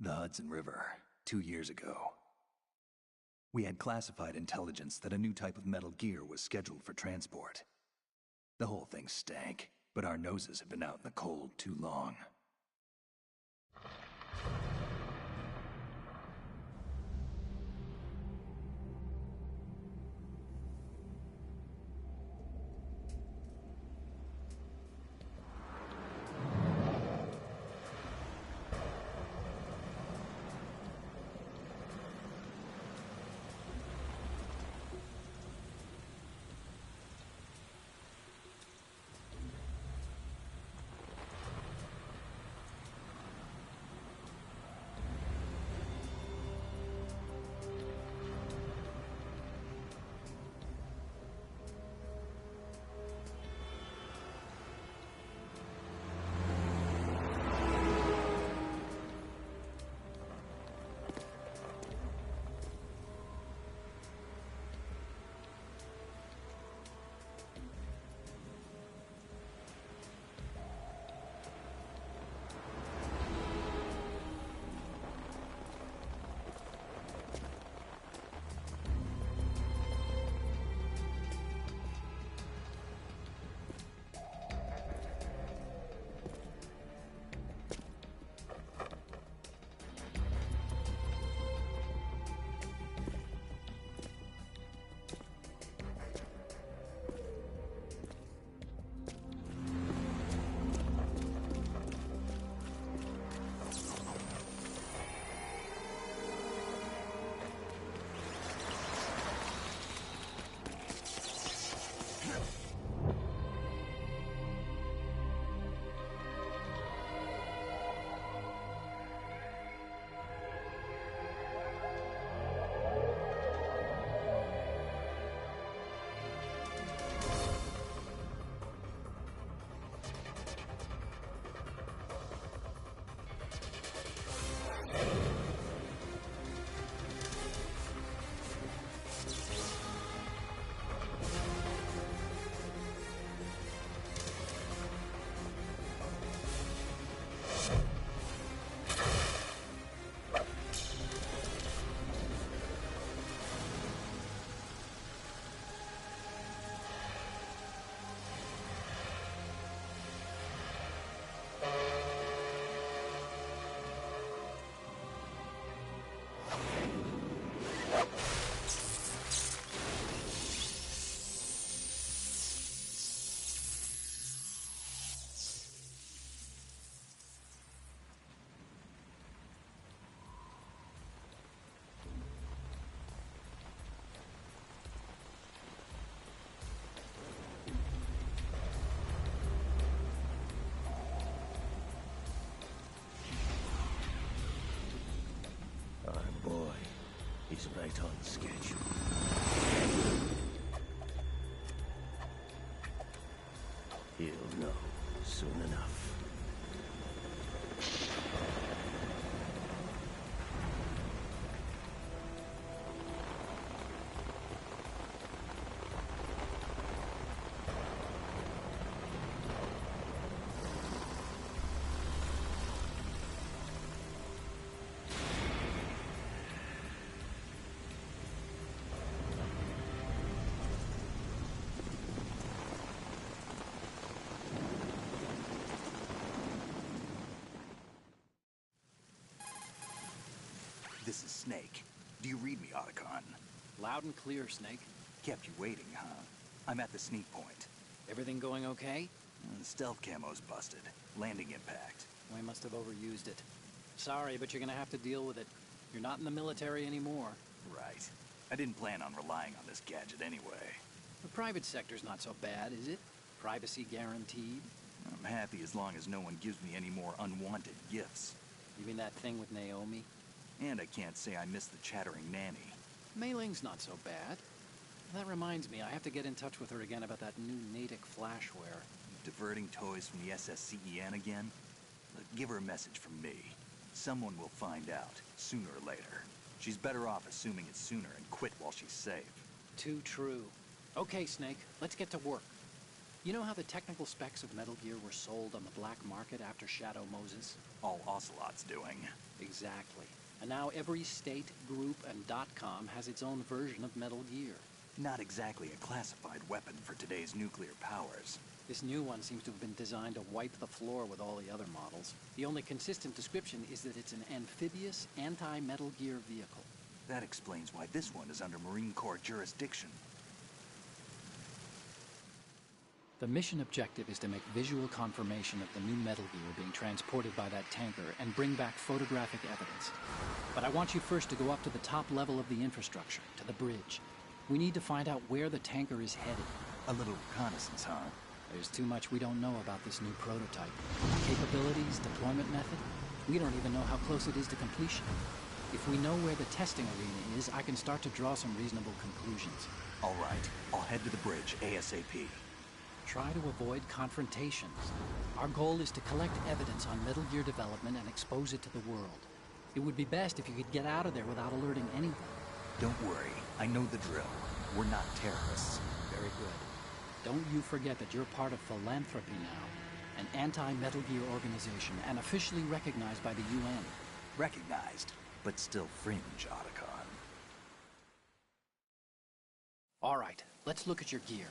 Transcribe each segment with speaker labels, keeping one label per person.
Speaker 1: The Hudson River, 2 years ago. We had classified intelligence that a new type of metal gear was scheduled for transport. The whole thing stank, but our noses had been out in the cold too long.
Speaker 2: He's right on schedule. He'll know soon enough.
Speaker 1: This is Snake. Do you read me, Otacon?
Speaker 3: Loud and clear, Snake.
Speaker 1: Kept you waiting, huh? I'm at the sneak point.
Speaker 3: Everything going okay?
Speaker 1: Stealth camo's busted. Landing impact.
Speaker 3: We must have overused it. Sorry, but you're gonna have to deal with it. You're not in the military anymore.
Speaker 1: Right. I didn't plan on relying on this gadget anyway.
Speaker 3: The private sector's not so bad, is it? Privacy guaranteed?
Speaker 1: I'm happy as long as no one gives me any more unwanted gifts.
Speaker 3: You mean that thing with Naomi?
Speaker 1: And I can't say I miss the chattering nanny.
Speaker 3: Mei Ling's not so bad. That reminds me, I have to get in touch with her again about that new Natick flashware.
Speaker 1: Diverting toys from the SSCEN again? Look, give her a message from me. Someone will find out, sooner or later. She's better off assuming it sooner and quit while she's safe.
Speaker 3: Too true. Okay, Snake, let's get to work. You know how the technical specs of Metal Gear were sold on the black market after Shadow Moses?
Speaker 1: All Ocelot's doing.
Speaker 3: Exactly. And now every state, group, and .com has its own version of Metal Gear.
Speaker 1: Not exactly a classified weapon for today's nuclear powers.
Speaker 3: This new one seems to have been designed to wipe the floor with all the other models. The only consistent description is that it's an amphibious, anti-Metal Gear vehicle.
Speaker 1: That explains why this one is under Marine Corps jurisdiction.
Speaker 3: The mission objective is to make visual confirmation of the new Metal Gear being transported by that tanker and bring back photographic evidence. But I want you first to go up to the top level of the infrastructure, to the bridge. We need to find out where the tanker is headed.
Speaker 1: A little reconnaissance, huh?
Speaker 3: There's too much we don't know about this new prototype. Capabilities, deployment method. We don't even know how close it is to completion. If we know where the testing arena is, I can start to draw some reasonable conclusions.
Speaker 1: All right, I'll head to the bridge ASAP.
Speaker 3: Try to avoid confrontations. Our goal is to collect evidence on Metal Gear development and expose it to the world. It would be best if you could get out of there without alerting anyone.
Speaker 1: Don't worry, I know the drill. We're not terrorists.
Speaker 3: Very good. Don't you forget that you're part of Philanthropy now, an anti-Metal Gear organization and officially recognized by the UN.
Speaker 1: Recognized, but still fringe, Otacon.
Speaker 3: All right, let's look at your gear.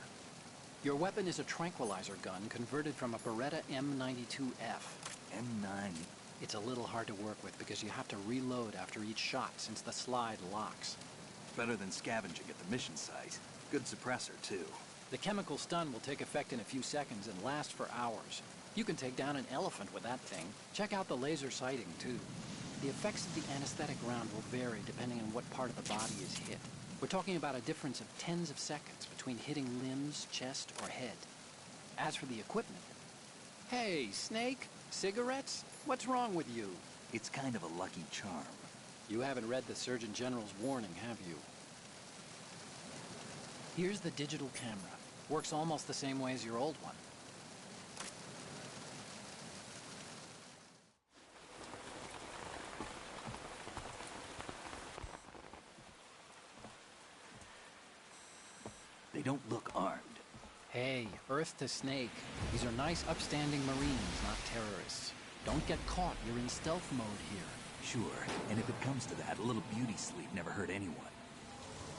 Speaker 3: Your weapon is a tranquilizer gun converted from a Beretta M92F.
Speaker 1: M9.
Speaker 3: It's a little hard to work with because you have to reload after each shot since the slide locks.
Speaker 1: Better than scavenging at the mission site. Good suppressor, too.
Speaker 3: The chemical stun will take effect in a few seconds and last for hours. You can take down an elephant with that thing. Check out the laser sighting, too. The effects of the anesthetic round will vary depending on what part of the body is hit. We're talking about a difference of tens of seconds between hitting limbs, chest, or head. As for the equipment... Hey, Snake? Cigarettes? What's wrong with you?
Speaker 1: It's kind of a lucky charm.
Speaker 3: You haven't read the Surgeon General's warning, have you? Here's the digital camera. Works almost the same way as your old one.
Speaker 1: They don't look armed.
Speaker 3: Hey, Earth to Snake. These are nice, upstanding Marines, not terrorists. Don't get caught. You're in stealth mode here.
Speaker 1: Sure, and if it comes to that, a little beauty sleep never hurt anyone.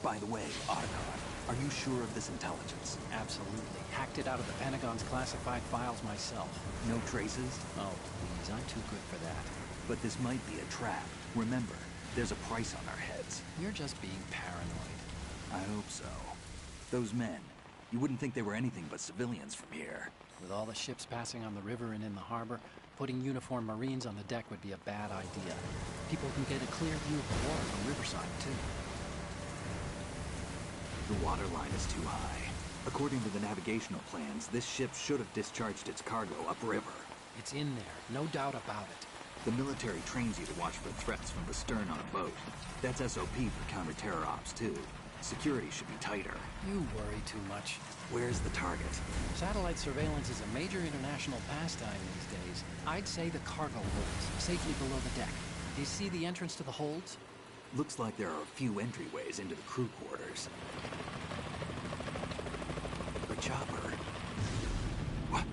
Speaker 1: By the way, Otacon, are you sure of this intelligence?
Speaker 3: Absolutely. Hacked it out of the Pentagon's classified files myself.
Speaker 1: No traces?
Speaker 3: Oh, please, I'm too good for that.
Speaker 1: But this might be a trap. Remember, there's a price on our heads.
Speaker 3: You're just being paranoid.
Speaker 1: I hope so. Those men, you wouldn't think they were anything but civilians from here.
Speaker 3: With all the ships passing on the river and in the harbor, putting uniformed Marines on the deck would be a bad idea. People can get a clear view of the water from Riverside, too.
Speaker 1: The water line is too high. According to the navigational plans, this ship should have discharged its cargo upriver.
Speaker 3: It's in there, no doubt about it.
Speaker 1: The military trains you to watch for threats from the stern on a boat. That's SOP for counter-terror ops, too. Security should be tighter.
Speaker 3: You worry too much.
Speaker 1: Where's the target?
Speaker 3: Satellite surveillance is a major international pastime these days. I'd say the cargo holds, safely below the deck. Do you see the entrance to the holds?
Speaker 1: Looks like there are a few entryways into the crew quarters. The chopper. What?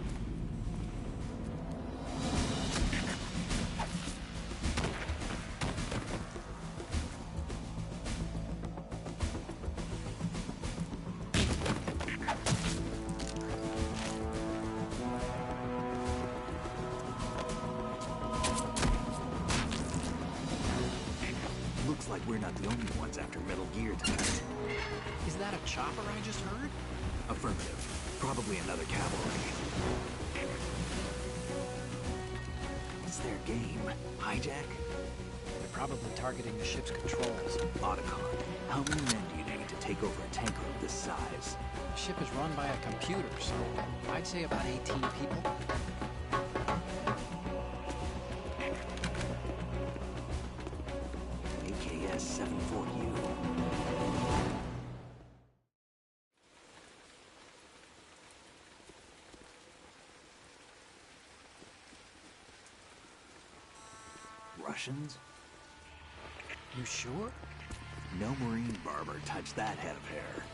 Speaker 1: Looks like we're not the only ones after Metal Gear tonight.
Speaker 3: Is that a chopper I just heard?
Speaker 1: Affirmative. Probably another cavalry. What's their game? Hijack?
Speaker 3: They're probably targeting the ship's controls.
Speaker 1: Otacon, how many men do you need to take over a tanker of this size?
Speaker 3: The ship is run by a computer, so I'd say about 18 people.
Speaker 1: AKS 74U. Russians?
Speaker 3: You sure?
Speaker 1: No Marine barber touched that head of hair.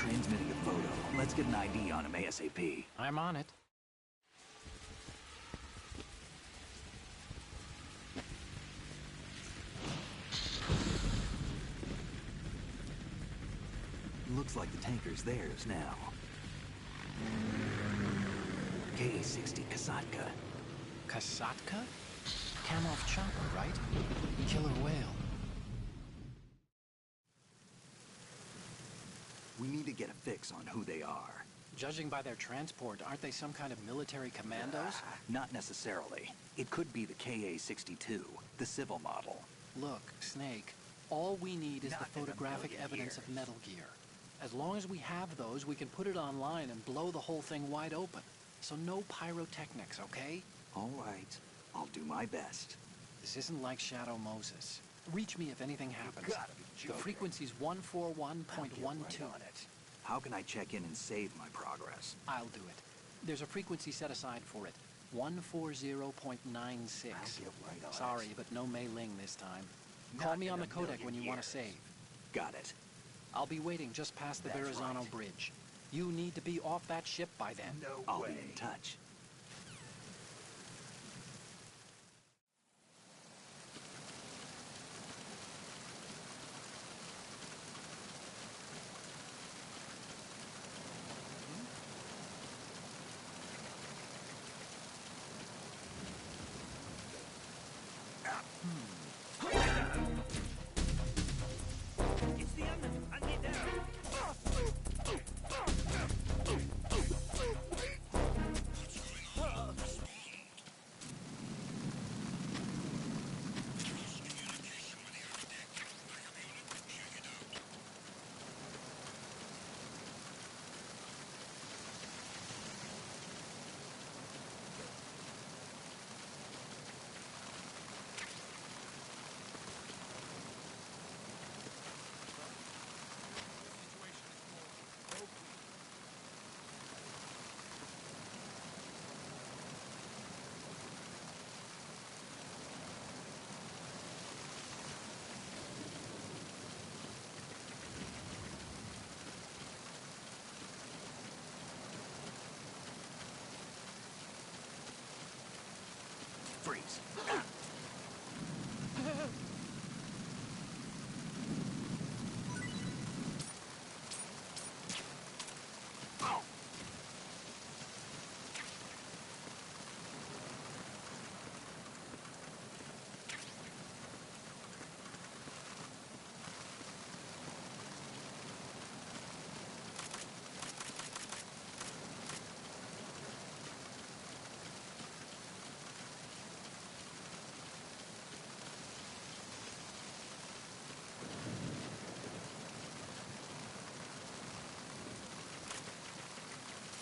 Speaker 1: Transmitting a photo. Let's get an ID on him ASAP.
Speaker 3: I'm on it.
Speaker 1: Looks like the tanker's theirs now. Ka-60 Kasatka.
Speaker 3: Kasatka? Kamov chopper, right? Killer whale.
Speaker 1: We need to get a fix on who they are.
Speaker 3: Judging by their transport, aren't they some kind of military commandos?
Speaker 1: Not necessarily. It could be the Ka-62, the civil model.
Speaker 3: Look, Snake, all we need is the
Speaker 1: Not in a
Speaker 3: photographic
Speaker 1: million
Speaker 3: evidence of
Speaker 1: years.
Speaker 3: Metal Gear. As long as we have those, we can put it online and blow the whole thing wide open. So no pyrotechnics, okay?
Speaker 1: All right. I'll do my best.
Speaker 3: This isn't like Shadow Moses. Reach me if anything happens.
Speaker 1: gotta be
Speaker 3: The
Speaker 1: joking.
Speaker 3: frequency's 141.12.
Speaker 1: Right on it. How can I check in and save my progress?
Speaker 3: I'll do it. There's a frequency set aside for it. 140.96.
Speaker 1: I'll get right on
Speaker 3: Sorry,
Speaker 1: it.
Speaker 3: but no mailing this time. Call
Speaker 1: Not
Speaker 3: me
Speaker 1: in
Speaker 3: on
Speaker 1: a
Speaker 3: the codec
Speaker 1: million
Speaker 3: when you want
Speaker 1: years.
Speaker 3: to save.
Speaker 1: Got it.
Speaker 3: I'll be waiting just past the
Speaker 1: That's
Speaker 3: Verrazano
Speaker 1: right.
Speaker 3: Bridge. You need to be off that ship by then.
Speaker 1: No I'll be in touch.
Speaker 2: It's the enemy! I need help!
Speaker 1: Freeze.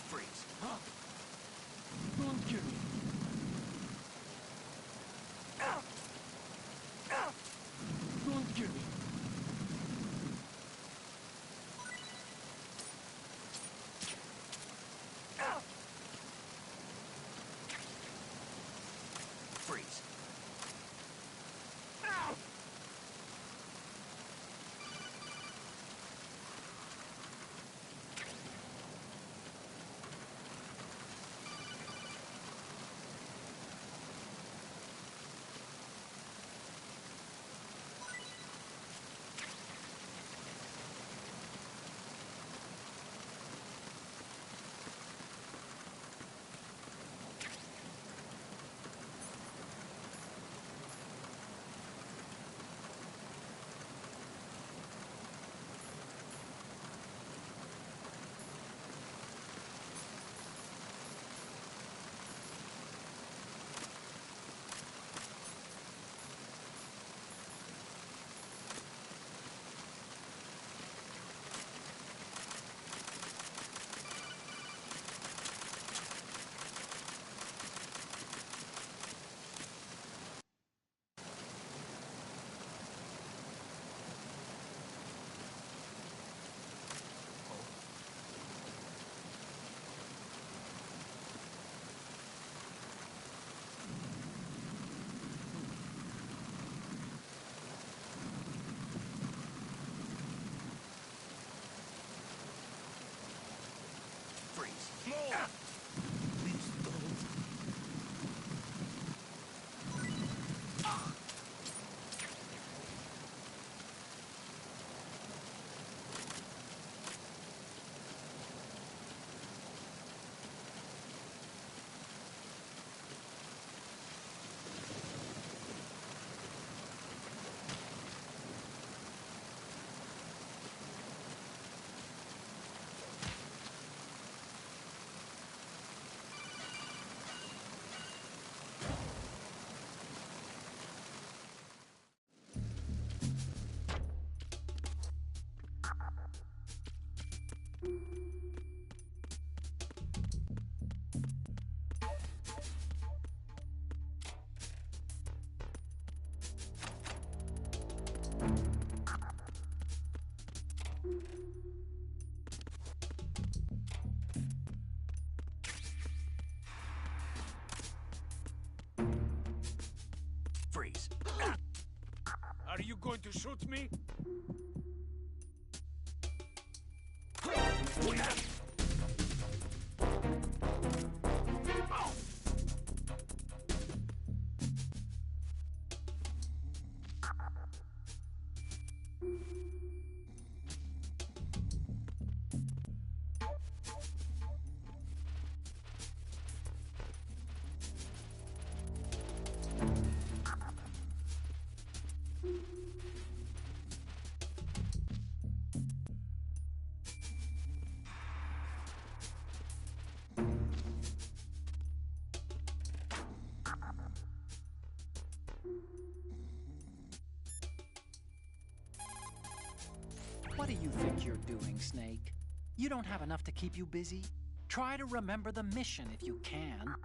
Speaker 1: Freeze.
Speaker 2: Don't kill me! Don't kill me!
Speaker 1: Freeze.
Speaker 2: Please don't.
Speaker 1: Freeze.
Speaker 2: Are you going to shoot me?
Speaker 3: What do you think you're doing, Snake? You don't have enough to keep you busy? Try to remember the mission if you can.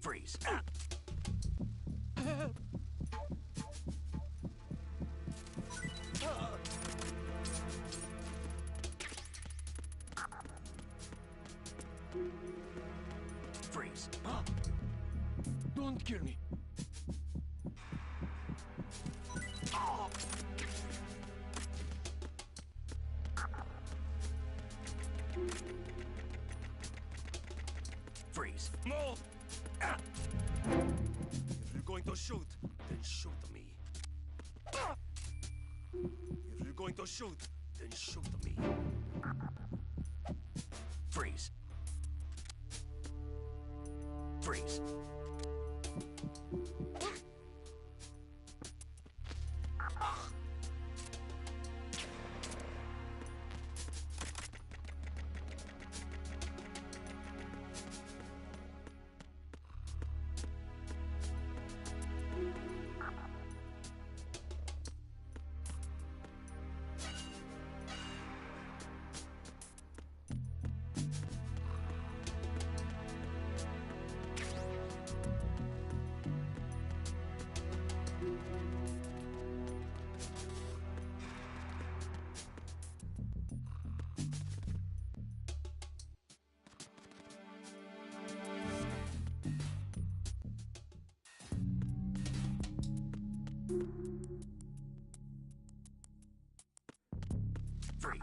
Speaker 1: Freeze. Freeze.
Speaker 2: Don't kill me.
Speaker 1: Freeze.
Speaker 2: Move! If you're going to shoot, then shoot me. If you're going to shoot, then shoot me.
Speaker 1: Freeze. Freeze.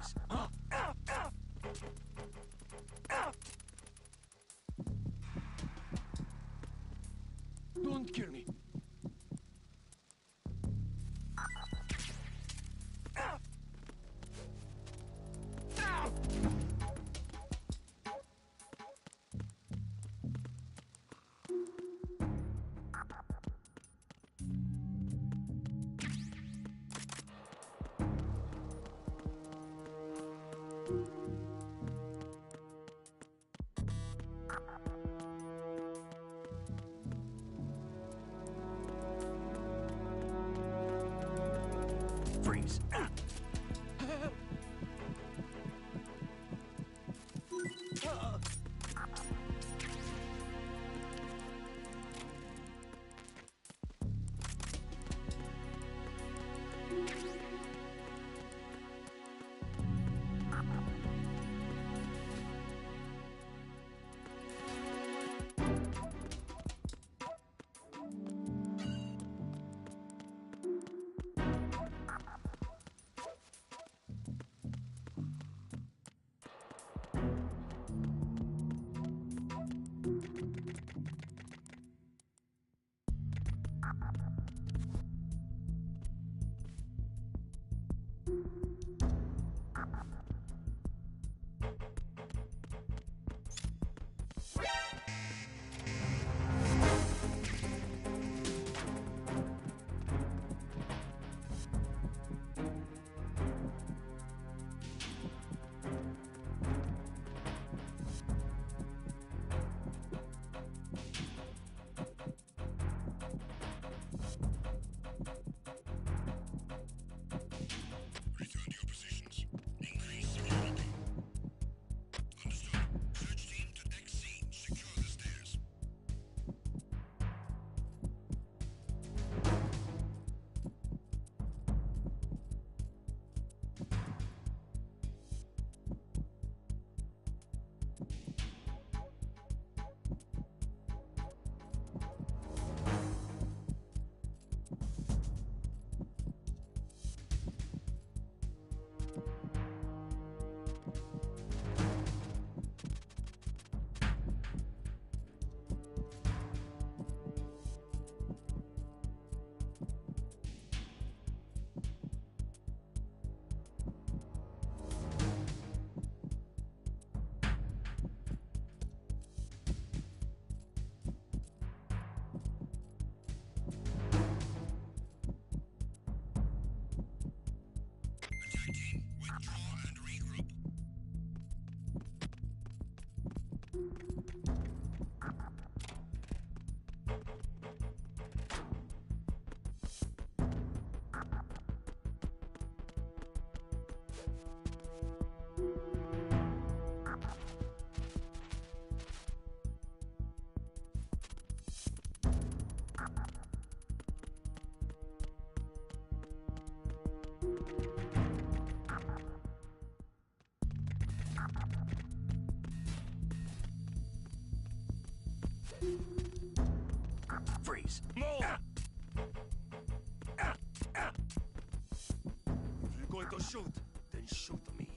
Speaker 2: Freeze! Huh? Don't kill me. Freeze!
Speaker 4: Return to your positions. Increase security. Understood. Search team to deck C. Secure the stairs. Attack team, withdraw and regroup.
Speaker 2: Freeze! Move! If you're going to shoot, then shoot me.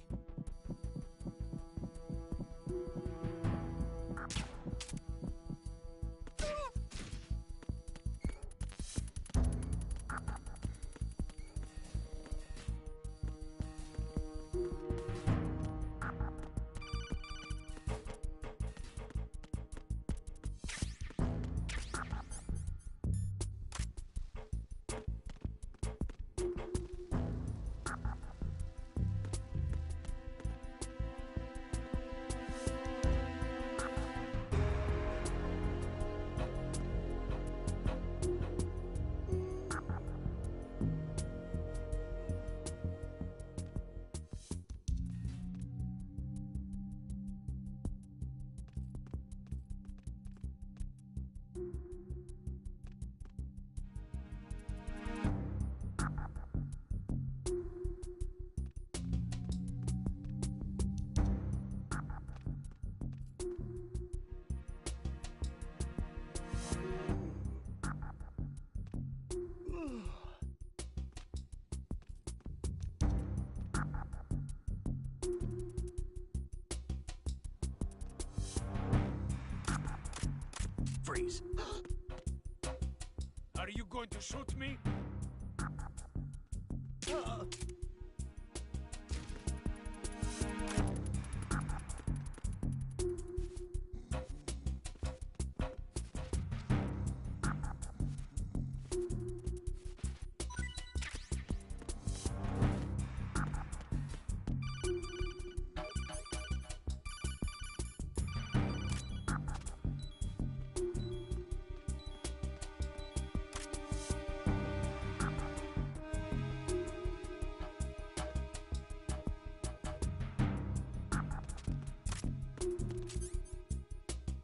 Speaker 5: Freeze.
Speaker 2: Are you going to shoot me?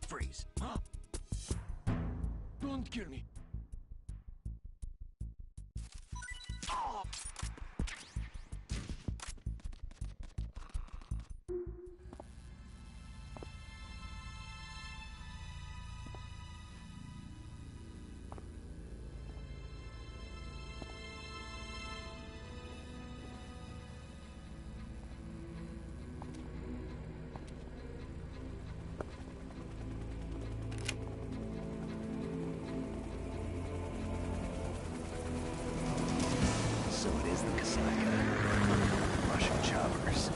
Speaker 5: Freeze.
Speaker 2: Don't kill me.
Speaker 1: So it is the Kasaka. Russian choppers.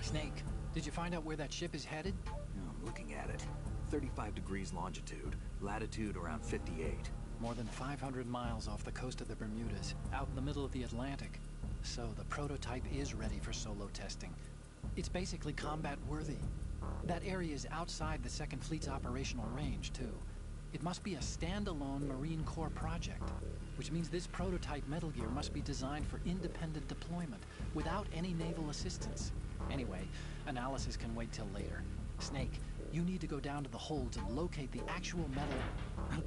Speaker 3: Snake, did you find out where that ship is headed?
Speaker 5: I'm looking at it. 35 degrees longitude, latitude around 58.
Speaker 3: More than 500 miles off the coast of the Bermudas, out in the middle of the Atlantic. So the prototype is ready for solo testing. It's basically combat-worthy. That area is outside the Second Fleet's operational range, too. It must be a standalone Marine Corps project, which means this prototype Metal Gear must be designed for independent deployment, without any naval assistance. Anyway, analysis can wait till later. Snake, you need to go down to the holds and locate the actual metal...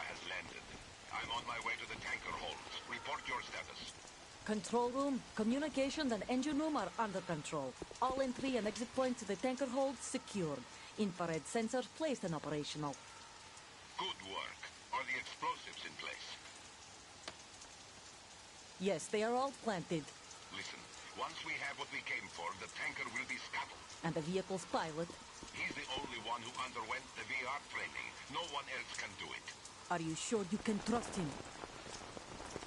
Speaker 4: has landed. I'm on my way to the tanker holds. Report your status.
Speaker 6: Control room, communications and engine room are under control. All entry and exit points to the tanker hold secured. Infrared sensors placed and operational.
Speaker 4: Good work. Are the explosives in place?
Speaker 6: Yes, they are all planted.
Speaker 4: Listen, once we have what we came for, the tanker will be scuttled.
Speaker 6: And the vehicle's pilot?
Speaker 4: He's the only one who underwent the VR training. No one else can do it.
Speaker 6: Are you sure you can trust him?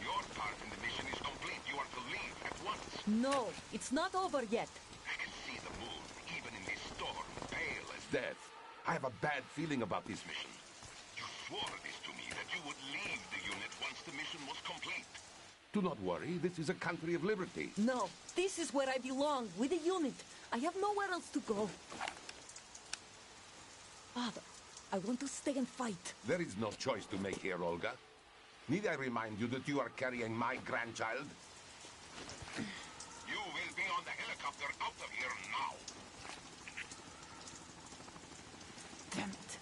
Speaker 4: Your part in the mission is complete. You are to leave at once.
Speaker 6: No, it's not over yet.
Speaker 4: I can see the moon, even in this storm, pale as death. I have a bad feeling about this mission. You swore this to me, that you would leave the unit once the mission was complete. Do not worry, this is a country of liberty.
Speaker 6: No, this is where I belong, with the unit. I have nowhere else to go. Father, I want to stay and fight.
Speaker 4: There is no choice to make here, Olga. Need I remind you that you are carrying my grandchild? You will be on the helicopter out of here now.
Speaker 6: Damn it.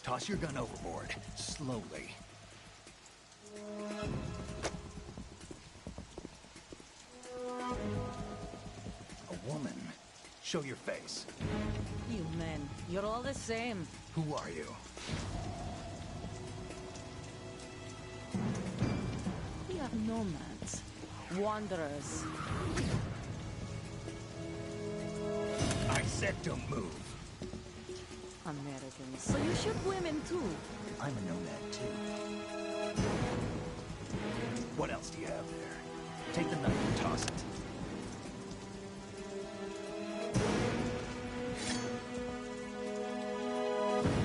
Speaker 1: Toss your gun overboard, slowly. A woman. Show your face.
Speaker 6: You men, you're all the same.
Speaker 1: Who are you?
Speaker 6: We are nomads. Wanderers.
Speaker 1: I said don't move.
Speaker 6: Americans. So you shoot women too?
Speaker 1: I'm a nomad too. What else do you have there? Take the knife and toss it.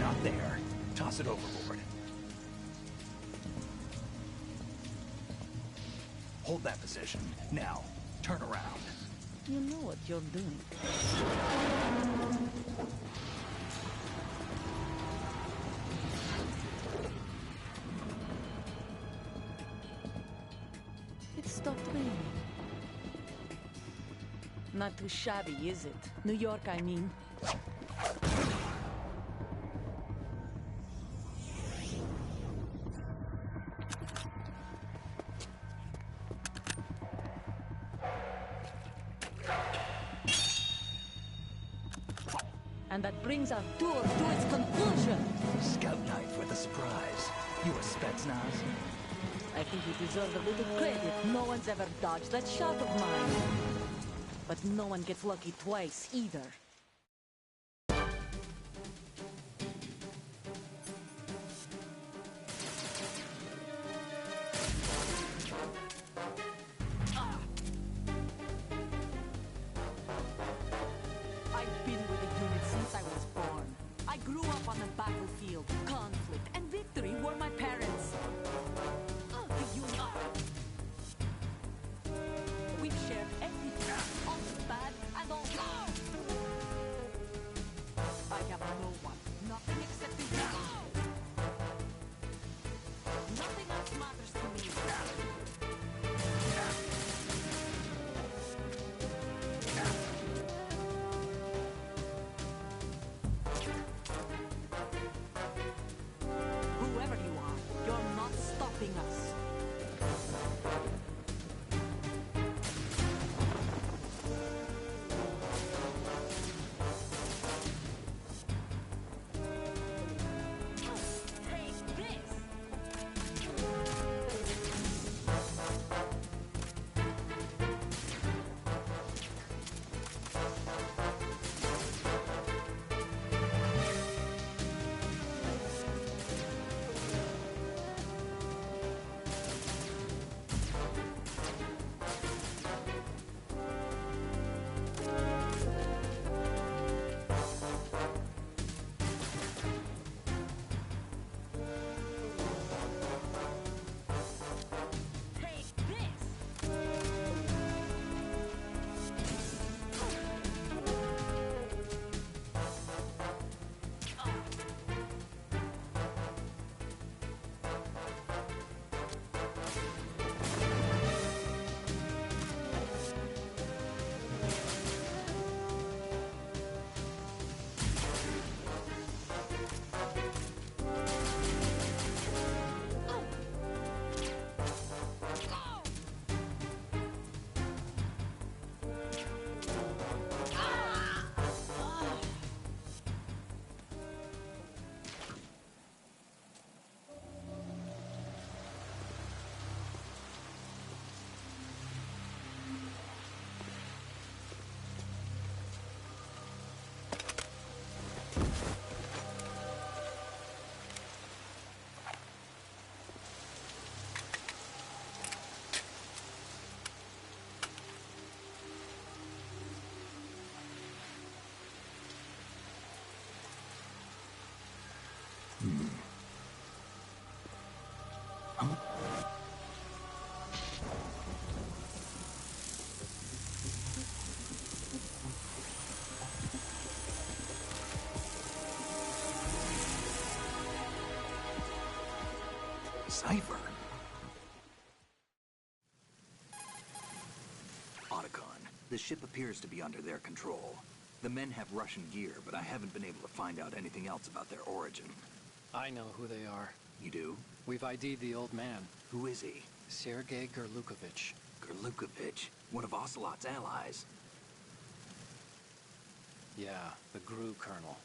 Speaker 1: Not there. Toss it overboard. Hold that position. Now, turn around.
Speaker 6: You know what you're doing. It stopped raining. Not too shabby, is it? New York, I mean. And that brings our tour to its conclusion.
Speaker 1: Scout knife with a surprise. You a Spetsnaz?
Speaker 6: I think you deserve a little credit. No one's ever dodged that shot of mine. But no one gets lucky twice, either. I've been with the unit since I was born. I grew up on the battlefield. Conflict and victory were my parents. The unit. We've shared everything, all the bad and all good. I have no one, nothing except the unit. Nothing else matters to me. Whoever you are, you're not stopping us. Take this! Take this!
Speaker 1: Cipher.
Speaker 5: Otacon, the ship appears to be under their control. The men have Russian gear, but I haven't been able to find out anything else about their origin.
Speaker 3: I know who they are.
Speaker 5: You do?
Speaker 3: We've ID'd the old man,
Speaker 5: Who is he?
Speaker 3: Sergei Gerlukovich.
Speaker 5: Gerlukovich, one of Ocelot's allies.
Speaker 3: Yeah, the GRU colonel.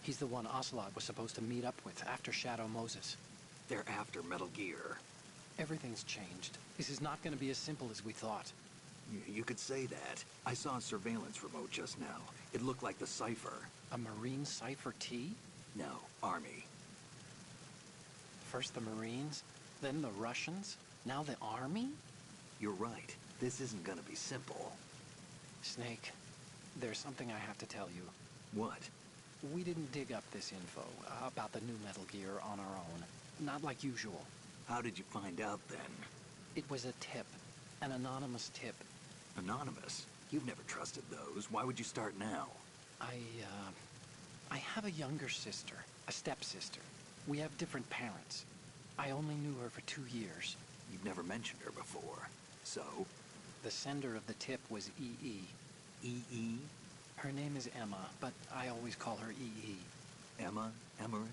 Speaker 3: He's the one Ocelot was supposed to meet up with after Shadow Moses.
Speaker 5: They're after Metal Gear.
Speaker 3: Everything's changed. This is not going to be as simple as we thought.
Speaker 5: You could say that. I saw a surveillance remote just now. It looked like the Cypher.
Speaker 3: A Marine Cypher T?
Speaker 5: No, Army.
Speaker 3: First the Marines, then the Russians, now the Army?
Speaker 5: You're right. This isn't gonna be simple.
Speaker 3: Snake, there's something I have to tell you.
Speaker 5: What?
Speaker 3: We didn't dig up this info about the new Metal Gear on our own. Not like usual.
Speaker 5: How did you find out then?
Speaker 3: It was a tip. An anonymous tip.
Speaker 5: Anonymous? You've never trusted those. Why would you start now?
Speaker 3: I have a younger sister, a stepsister. We have different parents. I only knew her for 2 years.
Speaker 5: You've never mentioned her before. So?
Speaker 3: The sender of the tip was EE.
Speaker 5: EE?
Speaker 3: Her name is Emma, but I always call her EE.
Speaker 5: Emma? Emmerich?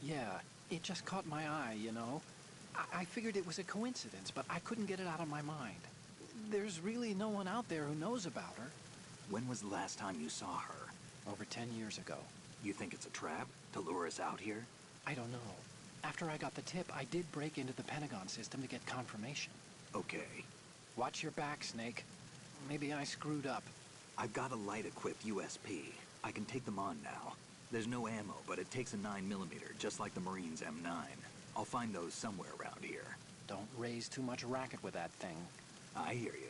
Speaker 3: Yeah, it just caught my eye, you know? I figured it was a coincidence, but I couldn't get it out of my mind. There's really no one out there who knows about her.
Speaker 5: When was the last time you saw her?
Speaker 3: Over 10 years ago.
Speaker 5: You think it's a trap? To lure us out here?
Speaker 3: I don't know. After I got the tip, I did break into the Pentagon system to get confirmation.
Speaker 5: Okay.
Speaker 3: Watch your back, Snake. Maybe I screwed up.
Speaker 5: I've got a light-equipped USP. I can take them on now. There's no ammo, but it takes a 9mm, just like the Marines' M9. I'll find those somewhere around here.
Speaker 3: Don't raise too much racket with that thing.
Speaker 5: I hear you.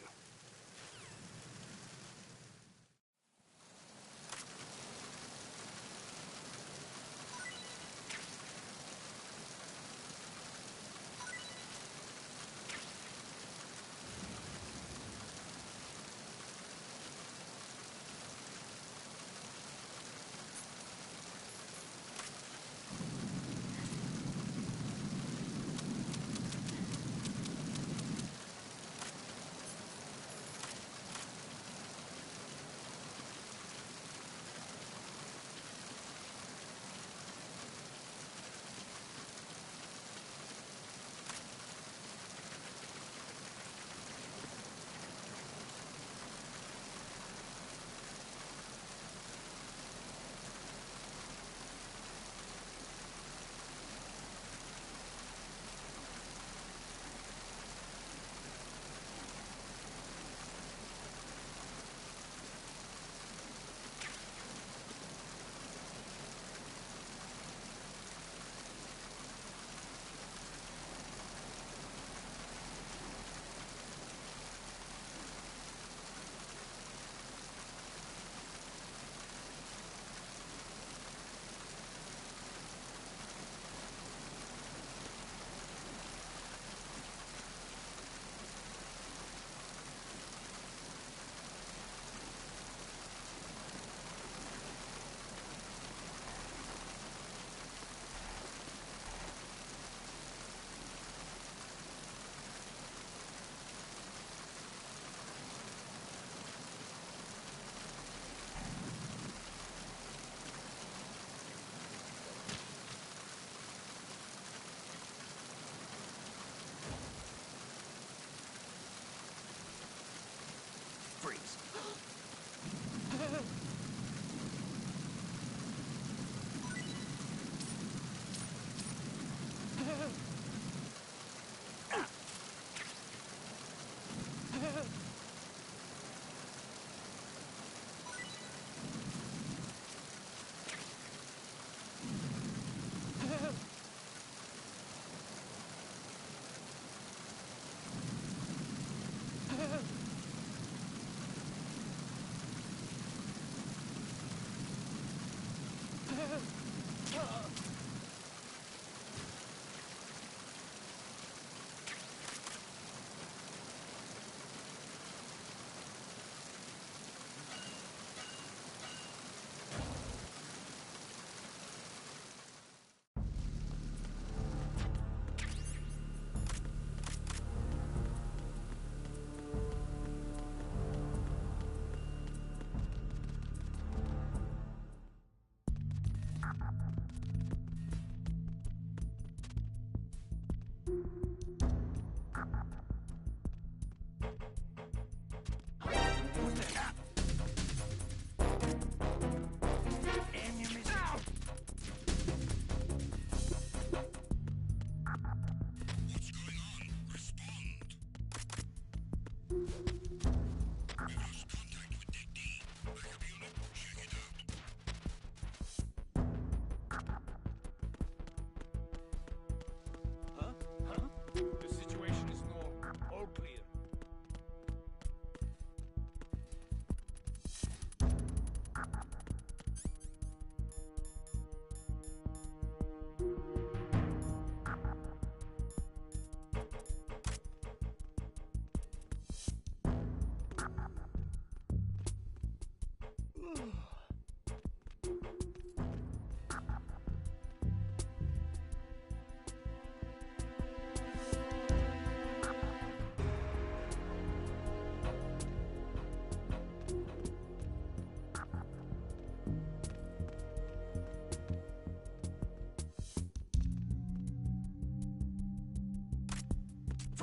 Speaker 5: Freeze.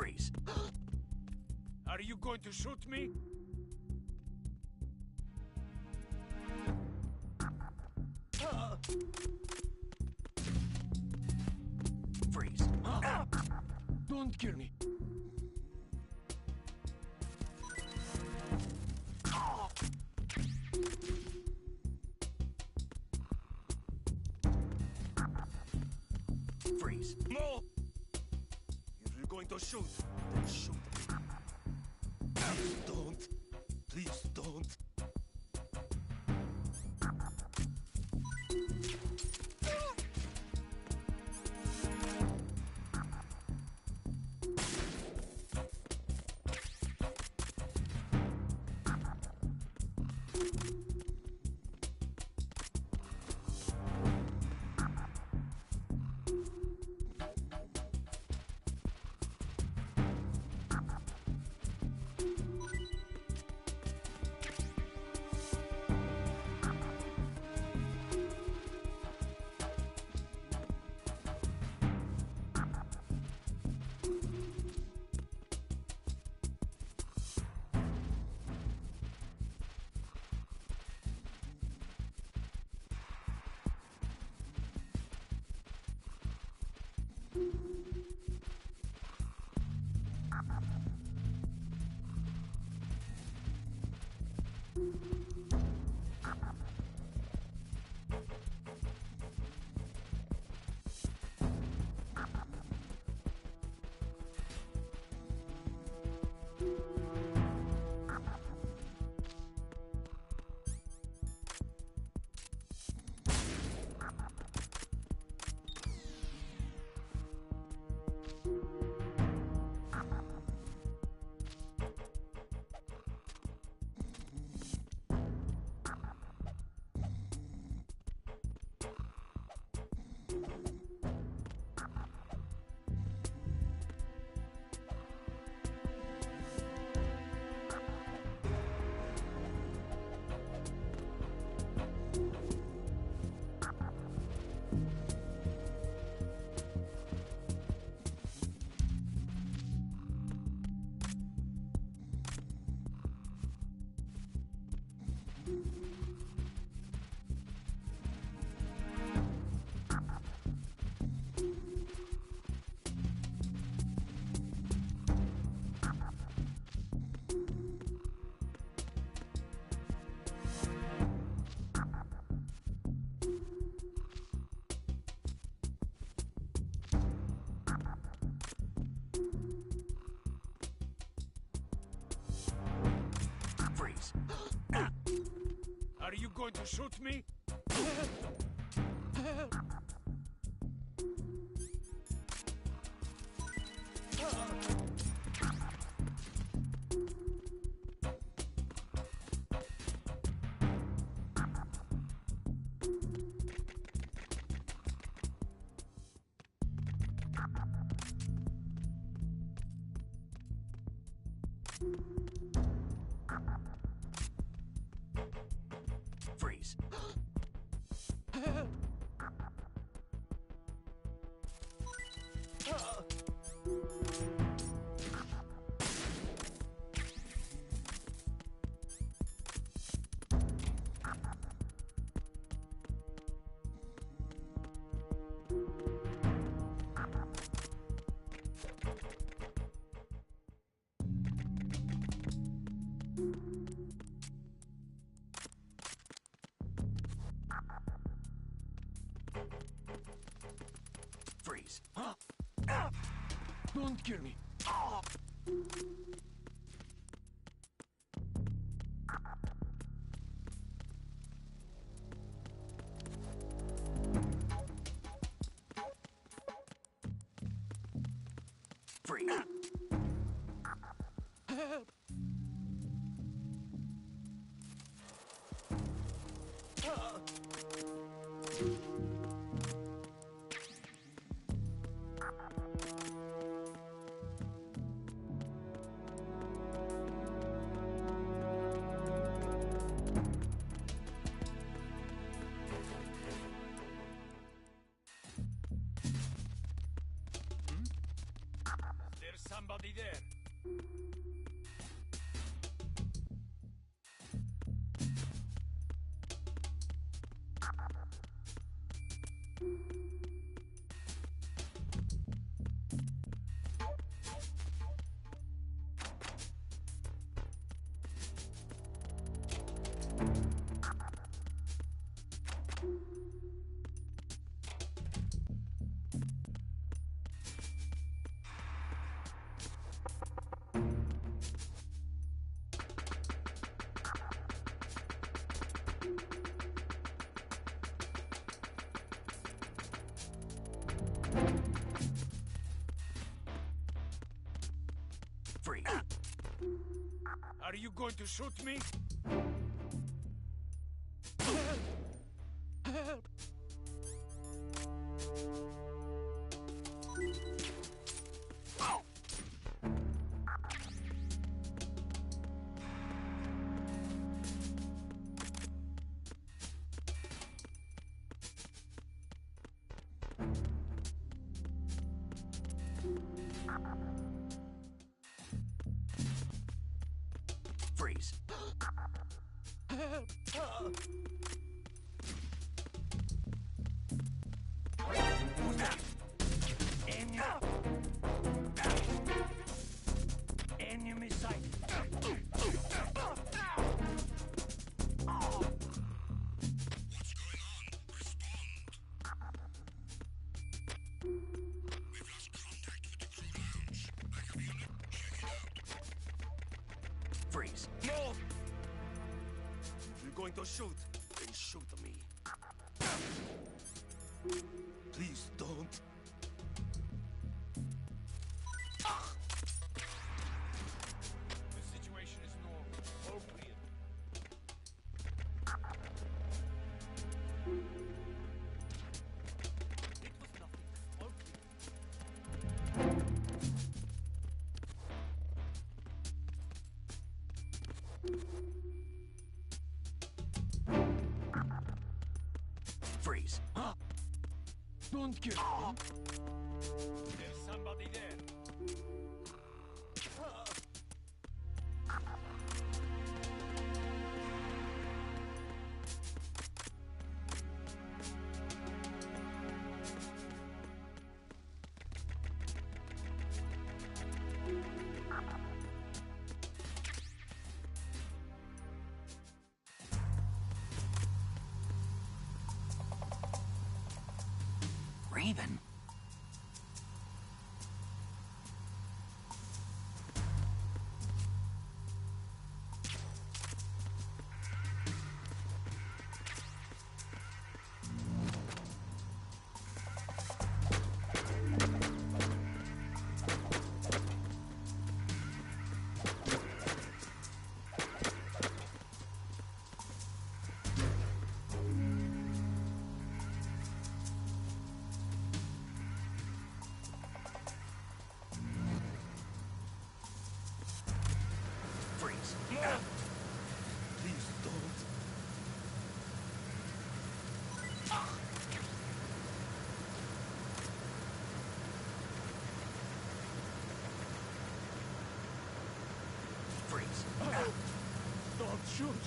Speaker 5: Freeze.
Speaker 2: Are you going to shoot me?
Speaker 5: Freeze.
Speaker 2: Don't kill me.
Speaker 5: Freeze.
Speaker 2: No! If you're going to shoot, then shoot me. Don't. Please don't.
Speaker 5: Freeze.
Speaker 2: Are you going to shoot me?
Speaker 5: Freeze. Freeze.
Speaker 2: Don't kill me.
Speaker 5: Freeze.
Speaker 2: There's somebody there?
Speaker 5: Freeze.
Speaker 2: Are you going to shoot me?
Speaker 5: Freeze.
Speaker 2: Enemy sight.
Speaker 5: Freeze.
Speaker 2: No! If you're going to shoot, then shoot me. Please don't. The situation is normal. All clear. It was nothing. All clear.
Speaker 5: Freeze.
Speaker 2: Don't kill me. There's somebody there.
Speaker 5: Raven. Freeze.
Speaker 2: Please don't.
Speaker 5: Freeze.
Speaker 2: Don't shoot.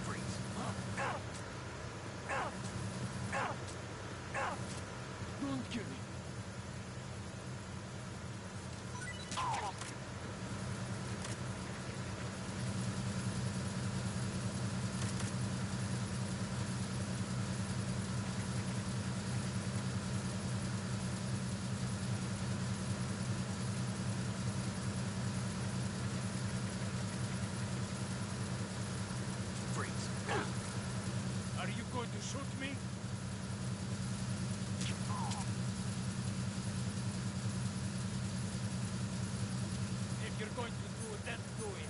Speaker 5: Freeze.
Speaker 2: Don't kill me.
Speaker 5: Freeze.
Speaker 2: Are you going to shoot me? If you're going to do it, then do it.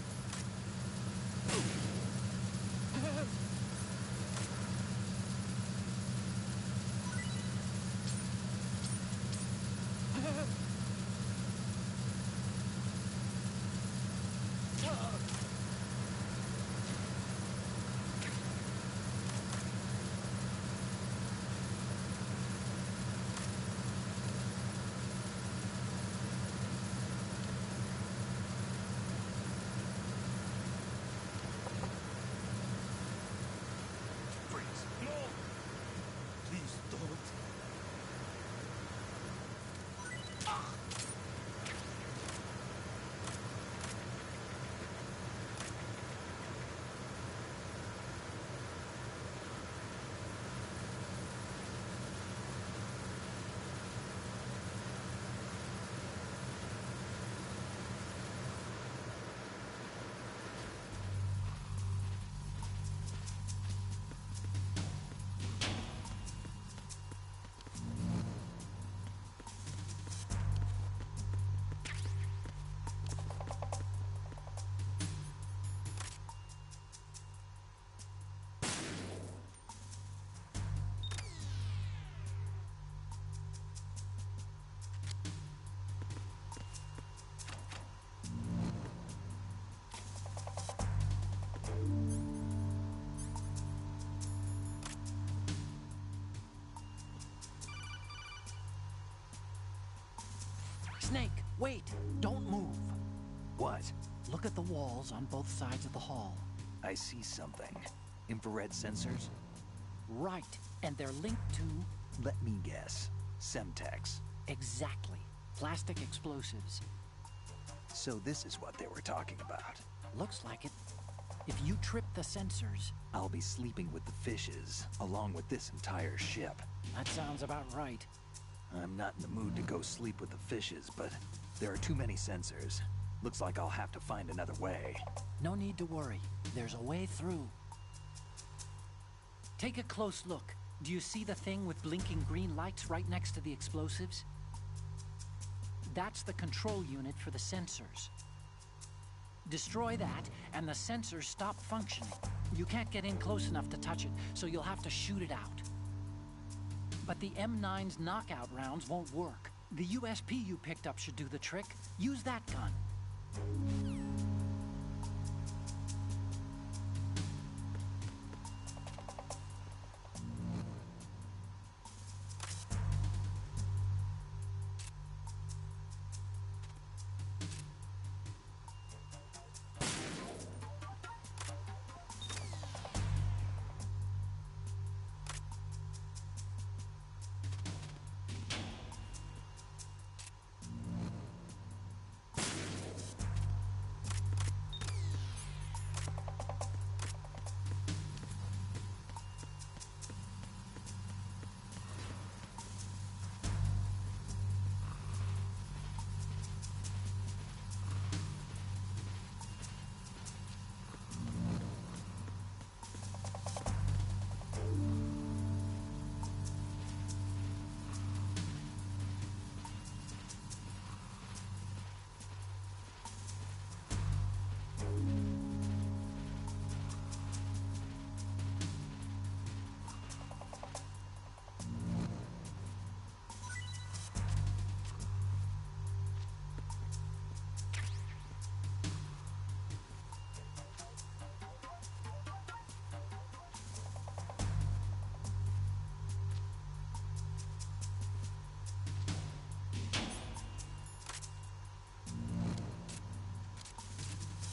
Speaker 3: Snake, wait! Don't move!
Speaker 1: What?
Speaker 3: Look at the walls on both sides of the hall.
Speaker 1: I see something. Infrared sensors?
Speaker 3: Right, and they're linked to...
Speaker 1: Let me guess. Semtex.
Speaker 3: Exactly. Plastic explosives.
Speaker 1: So this is what they were talking about.
Speaker 3: Looks like it. If you trip the sensors...
Speaker 1: I'll be sleeping with the fishes, along with this entire ship.
Speaker 3: That sounds about right.
Speaker 1: I'm not in the mood to go sleep with the fishes, but there are too many sensors. Looks like I'll have to find another way.
Speaker 3: No need to worry. There's a way through. Take a close look. Do you see the thing with blinking green lights right next to the explosives? That's the control unit for the sensors. Destroy that, and the sensors stop functioning. You can't get in close enough to touch it, so you'll have to shoot it out. But the M9's knockout rounds won't work. The USP you picked up should do the trick. Use that gun.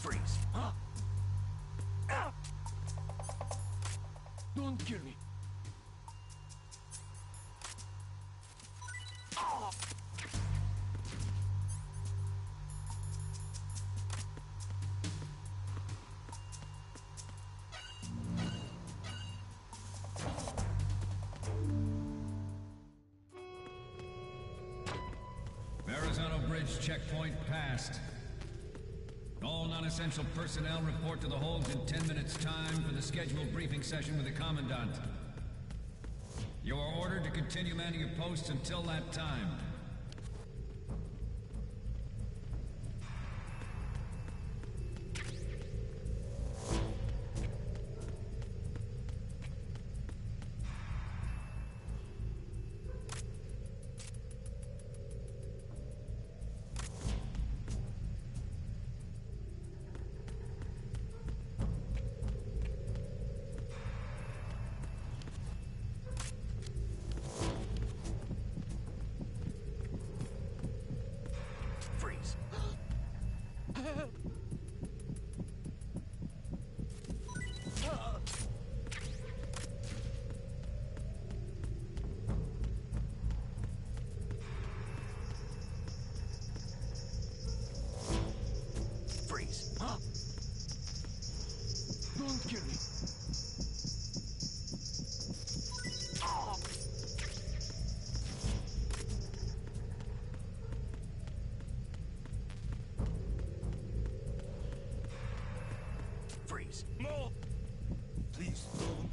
Speaker 1: Freeze.
Speaker 2: Huh? Ah! Don't kill me. Ah!
Speaker 7: Verrazano Bridge checkpoint passed. All non-essential personnel report to the holds in 10 minutes' time for the scheduled briefing session with the Commandant. You are ordered to continue manning your posts until that time.
Speaker 2: Freeze. No! Please don't.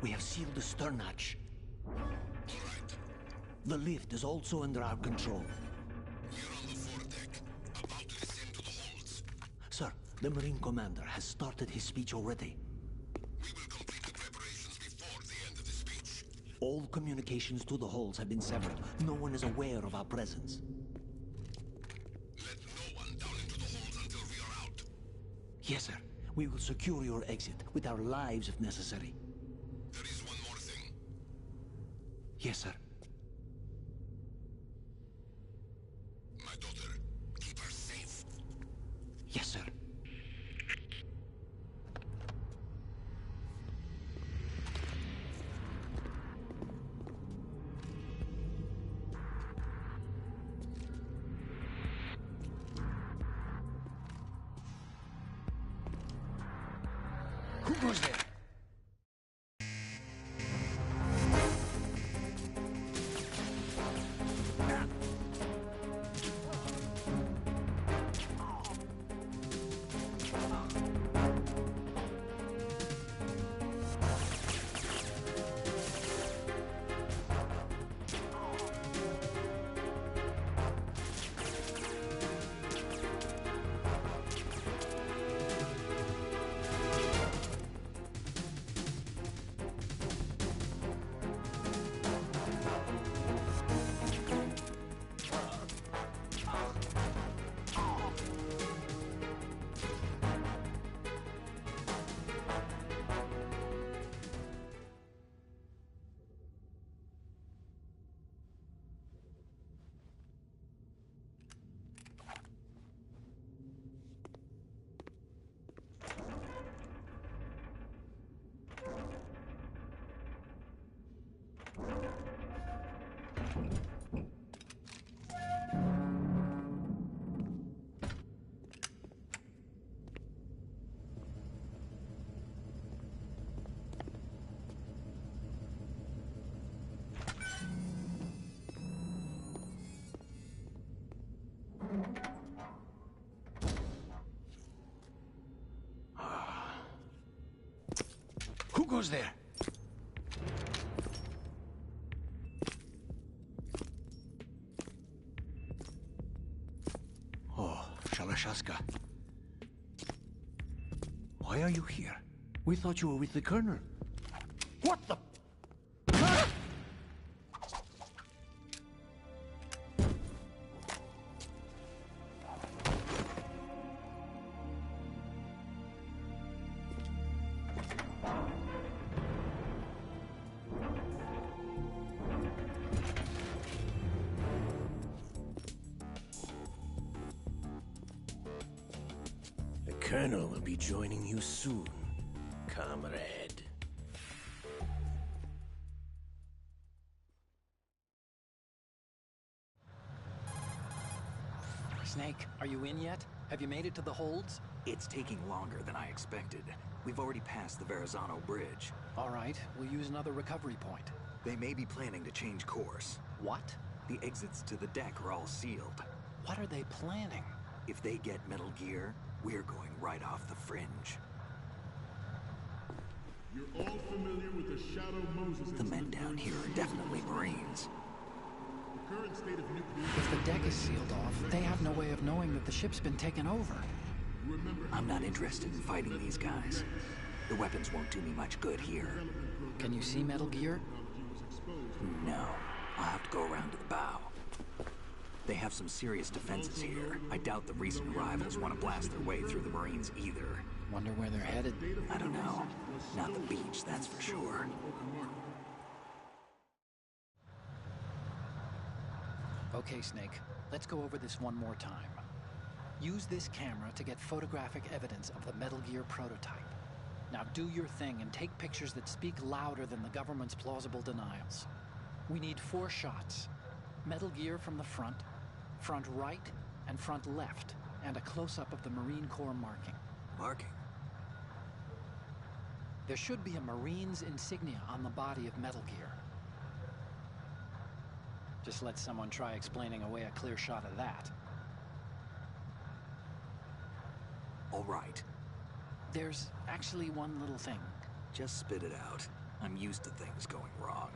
Speaker 8: We have sealed the stern hatch. The lift is also under our control.
Speaker 4: We're on the foredeck, about to descend to the holds.
Speaker 8: Sir, the Marine Commander has started his speech already.
Speaker 4: We will complete the preparations before the end of the speech.
Speaker 8: All communications to the holds have been severed. No one is aware of our presence.
Speaker 4: Let no one down into the holds until we are out.
Speaker 8: Yes, sir. We will secure your exit with our lives if necessary.
Speaker 4: There is one more thing.
Speaker 8: Yes, sir.
Speaker 4: My daughter, keep her safe.
Speaker 8: Yes, sir.
Speaker 2: Who goes there? Who goes there?
Speaker 8: Oh, Shalashaska. Why are you here? We thought you were with the Colonel.
Speaker 2: What the?
Speaker 9: The Colonel will be joining you soon, comrade.
Speaker 3: Snake, are you in yet? Have you made it to the holds?
Speaker 5: It's taking longer than I expected. We've already passed the Verrazano Bridge.
Speaker 3: All right, we'll use another recovery point.
Speaker 5: They may be planning to change course.
Speaker 3: What?
Speaker 5: The exits to the deck are all sealed.
Speaker 3: What are they planning?
Speaker 5: If they get Metal Gear, we're going right off the fringe.
Speaker 10: You're all familiar with the Shadow Moses
Speaker 5: The men down here are definitely Marines.
Speaker 10: The current state of nuclear...
Speaker 3: If the deck is sealed off, they have no way of knowing that the ship's been taken over.
Speaker 5: I'm not interested in fighting these guys. The weapons won't do me much good here.
Speaker 3: Can you see Metal Gear?
Speaker 5: No. I'll have to go around to the bow. They have some serious defenses here. I doubt the recent arrivals want to blast their way through the Marines either.
Speaker 3: Wonder where they're headed?
Speaker 5: I don't know. Not the beach, that's for sure.
Speaker 3: Okay, Snake. Let's go over this one more time. Use this camera to get photographic evidence of the Metal Gear prototype. Now do your thing and take pictures that speak louder than the government's plausible denials. We need 4 shots. Metal Gear from the front right, and front left, and a close-up of the Marine Corps marking.
Speaker 5: Marking?
Speaker 3: There should be a Marine's insignia on the body of Metal Gear. Just let someone try explaining away a clear shot of that.
Speaker 5: All right.
Speaker 3: There's actually one little thing.
Speaker 5: Just spit it out. I'm used to things going wrong.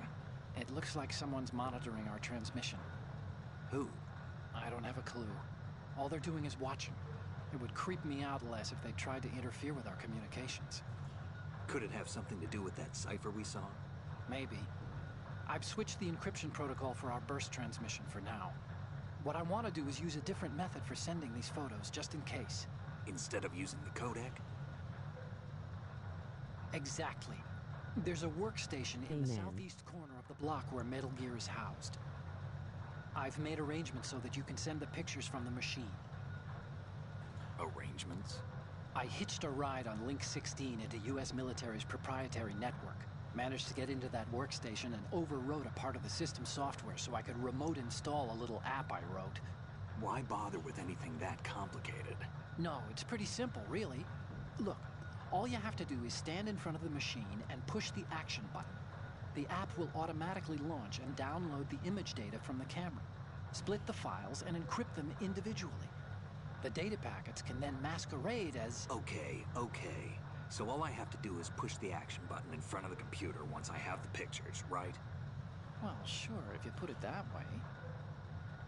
Speaker 3: It looks like someone's monitoring our transmission.
Speaker 5: Who?
Speaker 3: I don't have a clue. All they're doing is watching. It would creep me out less if they tried to interfere with our communications.
Speaker 5: Could it have something to do with that cipher we saw?
Speaker 3: Maybe. I've switched the encryption protocol for our burst transmission for now. What I want to do is use a different method for sending these photos, just in case.
Speaker 5: Instead of using the codec?
Speaker 3: Exactly. There's a workstation in the southeast corner of the block where Metal Gear is housed. I've made arrangements so that you can send the pictures from the machine.
Speaker 5: Arrangements?
Speaker 3: I hitched a ride on Link 16 into U.S. military's proprietary network. Managed to get into that workstation and overwrote a part of the system software so I could remote install a little app I wrote.
Speaker 5: Why bother with anything that complicated?
Speaker 3: No, it's pretty simple, really. Look, all you have to do is stand in front of the machine and push the action button. The app will automatically launch and download the image data from the camera, split the files, and encrypt them individually. The data packets can then masquerade as...
Speaker 5: Okay. So all I have to do is push the action button in front of the computer once I have the pictures, right?
Speaker 3: Well, sure, if you put it that way.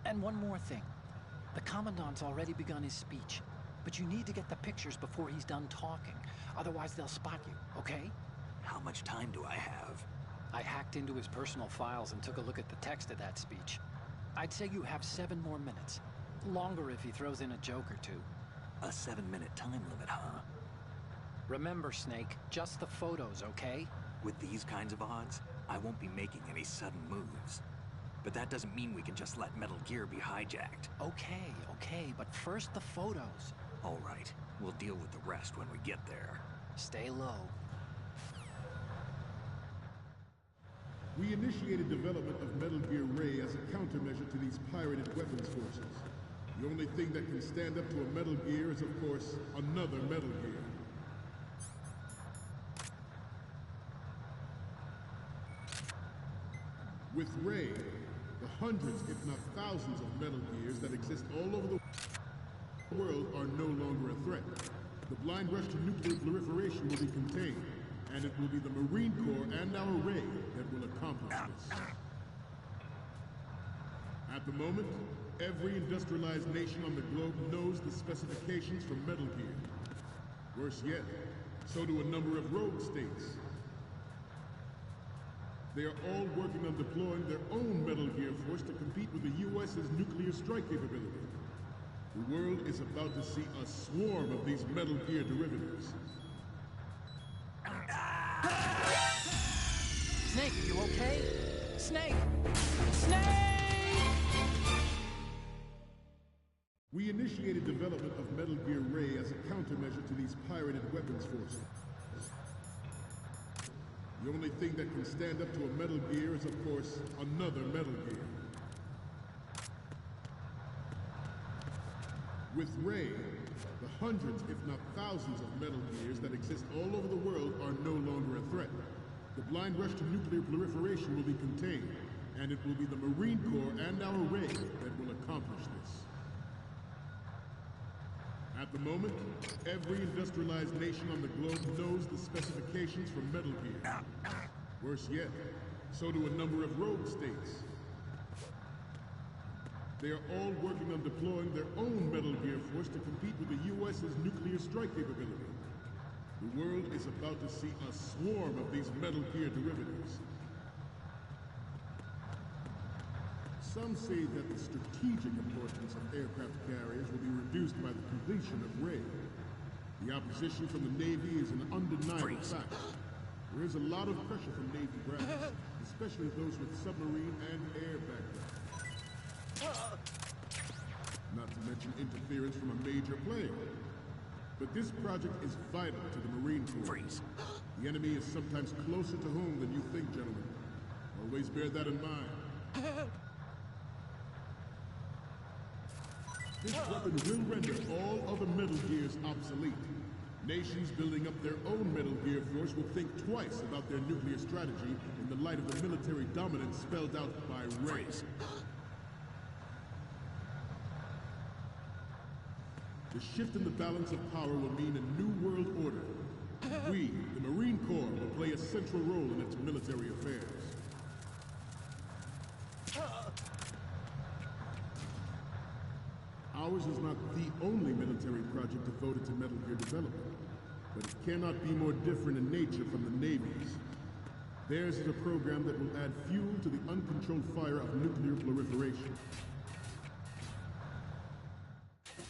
Speaker 3: And one more thing. The Commandant's already begun his speech, but you need to get the pictures before he's done talking. Otherwise, they'll spot you, okay?
Speaker 5: How much time do I have?
Speaker 3: I hacked into his personal files and took a look at the text of that speech. I'd say you have 7 more minutes. Longer if he throws in a joke or two.
Speaker 5: A 7-minute time limit, huh?
Speaker 3: Remember, Snake, just the photos, okay?
Speaker 5: With these kinds of odds, I won't be making any sudden moves. But that doesn't mean we can just let Metal Gear be hijacked.
Speaker 3: Okay, but first the photos.
Speaker 5: All right, we'll deal with the rest when we get there.
Speaker 3: Stay low.
Speaker 10: We initiated development of Metal Gear Ray as a countermeasure to these pirated weapons forces. The only thing that can stand up to a Metal Gear is, of course, another Metal Gear. With Ray, the hundreds, if not thousands, of Metal Gears that exist all over the world are no longer a threat. The blind rush to nuclear proliferation will be contained, and it will be the Marine Corps and our Ray that will accomplish this. At the moment, every industrialized nation on the globe knows the specifications for Metal Gear. Worse yet, so do a number of rogue states. They are all working on deploying their own Metal Gear force to compete with the U.S.'s nuclear strike capability. The world is about to see a swarm of these Metal Gear derivatives.
Speaker 3: Snake, are you okay? Snake! Snake!
Speaker 10: We initiated development of Metal Gear Ray as a countermeasure to these pirated weapons forces. The only thing that can stand up to a Metal Gear is, of course, another Metal Gear. With Ray, the hundreds, if not thousands, of Metal Gears that exist all over the world are no longer a threat. The blind rush to nuclear proliferation will be contained, and it will be the Marine Corps and our Ray that will accomplish this. At the moment, every industrialized nation on the globe knows the specifications for Metal Gear. Worse yet, so do a number of rogue states. They are all working on deploying their own Metal Gear force to compete with the U.S.'s nuclear strike capability. The world is about to see a swarm of these Metal Gear derivatives. Some say that the strategic importance of aircraft carriers will be reduced by the completion of Ray. The opposition from the Navy is an undeniable fact. There is a lot of pressure from Navy brass, especially those with submarine and air background. Not to mention interference from a major player. But this project is vital to the Marine Corps. The enemy is sometimes closer to home than you think, gentlemen. Always bear that in mind. This weapon will render all other Metal Gears obsolete. Nations building up their own Metal Gear force will think twice about their nuclear strategy in the light of the military dominance spelled out by Ray. The shift in the balance of power will mean a new world order. We, the Marine Corps, will play a central role in its military affairs. Ours is not the only military project devoted to Metal Gear development, but it cannot be more different in nature from the Navy's. Theirs is a program that will add fuel to the uncontrolled fire of nuclear proliferation.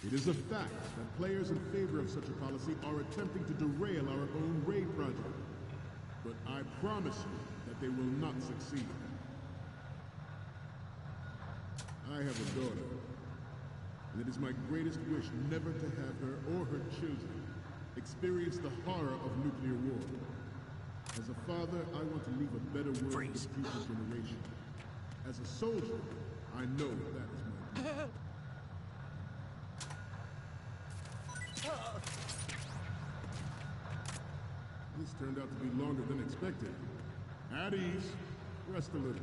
Speaker 10: It is a fact that players in favor of such a policy are attempting to derail our own Ray project. But I promise you that they will not succeed. I have a daughter, and it is my greatest wish never to have her or her children experience the horror of nuclear war. As a father, I want to leave a better world for the future generation. As a soldier, I know that is my duty. This turned out to be longer than expected. At ease. Rest a little.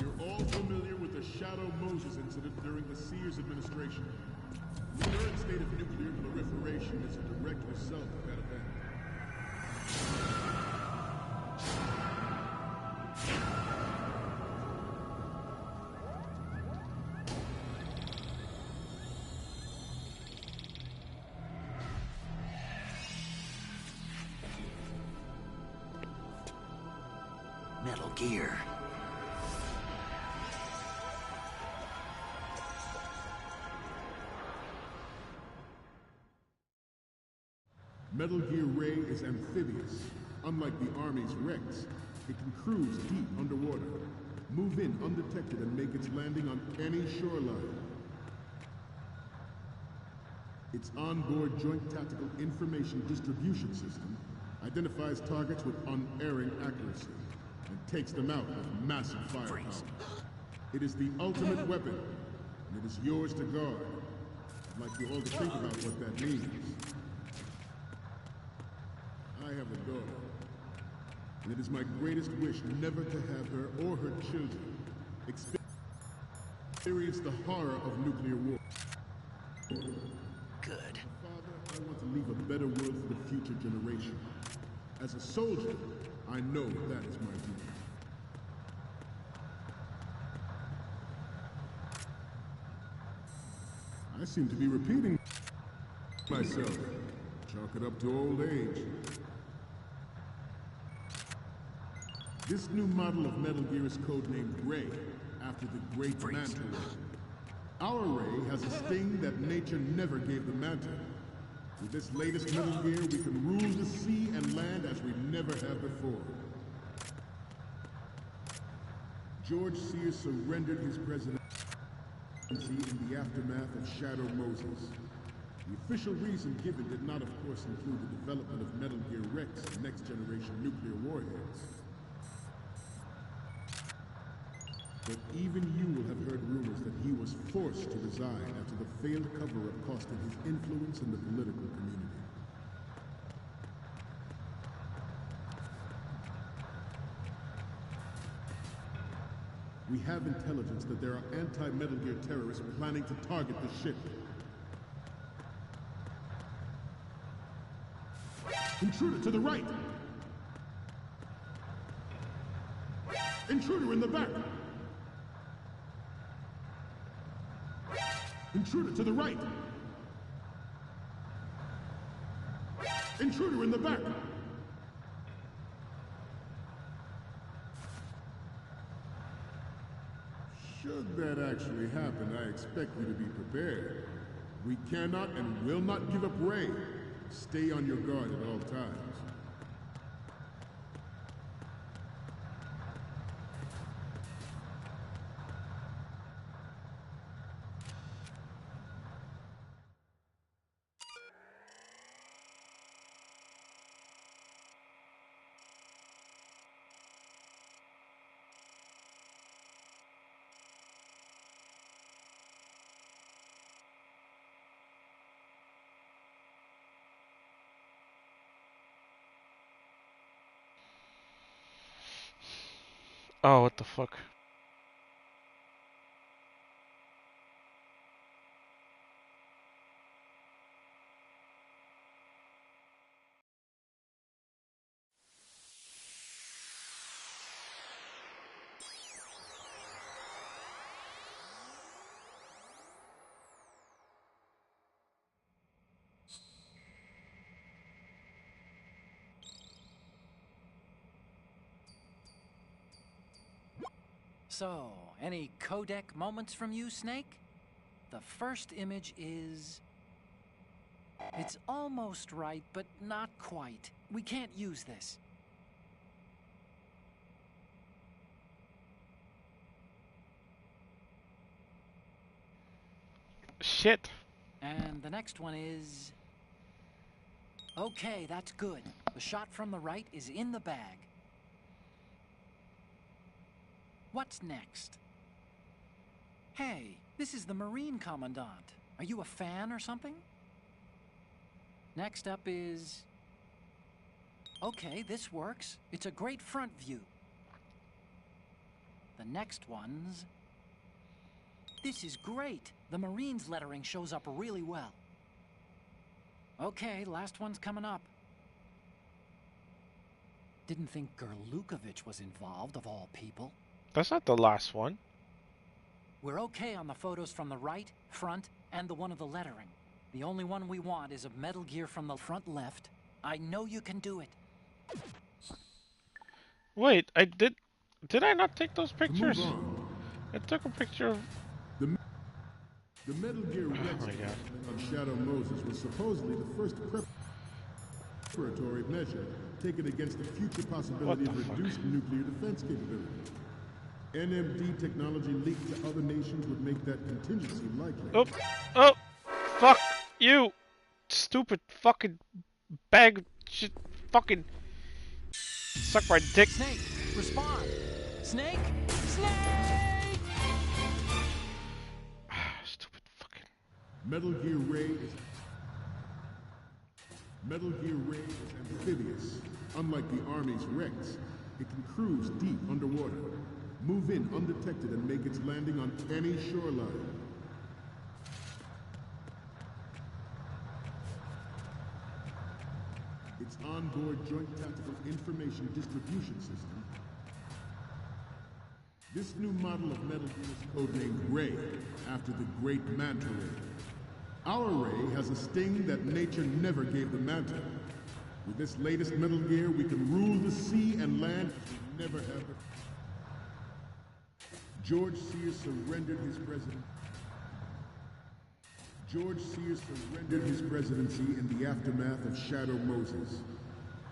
Speaker 10: You're all familiar with the Shadow Moses incident during the Sears administration. The current state of nuclear proliferation is a direct result of that event.
Speaker 5: Metal Gear.
Speaker 10: Metal Gear Ray is amphibious. Unlike the Army's Rex, it can cruise deep underwater, move in undetected, and make its landing on any shoreline. Its onboard Joint Tactical Information Distribution System identifies targets with unerring accuracy and takes them out with massive firepower. It is the ultimate weapon, and it is yours to guard. I'd like you all to think about what that means. I have a daughter, and it is my greatest wish never to have her or her children experience the horror of nuclear war.
Speaker 5: Good.
Speaker 10: Father, I want to leave a better world for the future generation. As a soldier, I know that is my duty. I seem to be repeating myself. Chalk it up to old age. This new model of Metal Gear is codenamed Ray, after the Great Manta Ray. Our Ray has a sting that nature never gave the Manta. With this latest Metal Gear, we can rule the sea and land as we never have before. George Sears surrendered his presidency in the aftermath of Shadow Moses. The official reason given did not, of course, include the development of Metal Gear Rex and next-generation nuclear warheads. But even you will have heard rumors that he was forced to resign after the failed cover-up costed his influence in the political community. We have intelligence that there are anti-Metal Gear terrorists planning to target the ship. Intruder to the right! Intruder in the back! Intruder to the right! Intruder in the back! Should that actually happen, I expect you to be prepared. We cannot and will not give up Ray. Stay on your guard at all times.
Speaker 11: Oh, what the fuck?
Speaker 3: So, any codec moments from you, Snake? The first image is... It's almost right, but not quite. We can't use this.
Speaker 11: Shit.
Speaker 3: And the next one is... Okay, that's good. The shot from the right is in the bag. What's next? Hey, this is the Marine Commandant. Are you a fan or something? Next up is... Okay, this works. It's a great front view. The next one's... This is great. The Marines lettering shows up really well. Okay, last one's coming up. Didn't think Gerlukovich was involved, of all people.
Speaker 11: That's not the last one.
Speaker 3: We're okay on the photos from the right, front, and the one of the lettering. The only one we want is of Metal Gear from the front left. I know you can do it.
Speaker 11: Wait, did I not take those pictures? I took a picture of...
Speaker 10: The Metal Gear Rex on Shadow Moses was supposedly the first preparatory measure taken against the future possibility of reduced nuclear defense capability. NMD technology leaked to other nations would make that contingency likely.
Speaker 11: Oh, oh, fuck you, stupid fucking bag shit, fucking suck my dick.
Speaker 3: Snake, respond. Snake, Snake.
Speaker 11: Stupid fucking.
Speaker 10: Metal Gear Ray is amphibious. Unlike the Army's Rex, it can cruise deep underwater. Move in undetected and make its landing on any shoreline. Its onboard Joint Tactical Information Distribution System. This new model of Metal Gear is codenamed Ray, after the great Manta Ray. Our Ray has a sting that nature never gave the Manta. With this latest Metal Gear, we can rule the sea and land as we never have before. George Sears surrendered his presidency in the aftermath of Shadow Moses.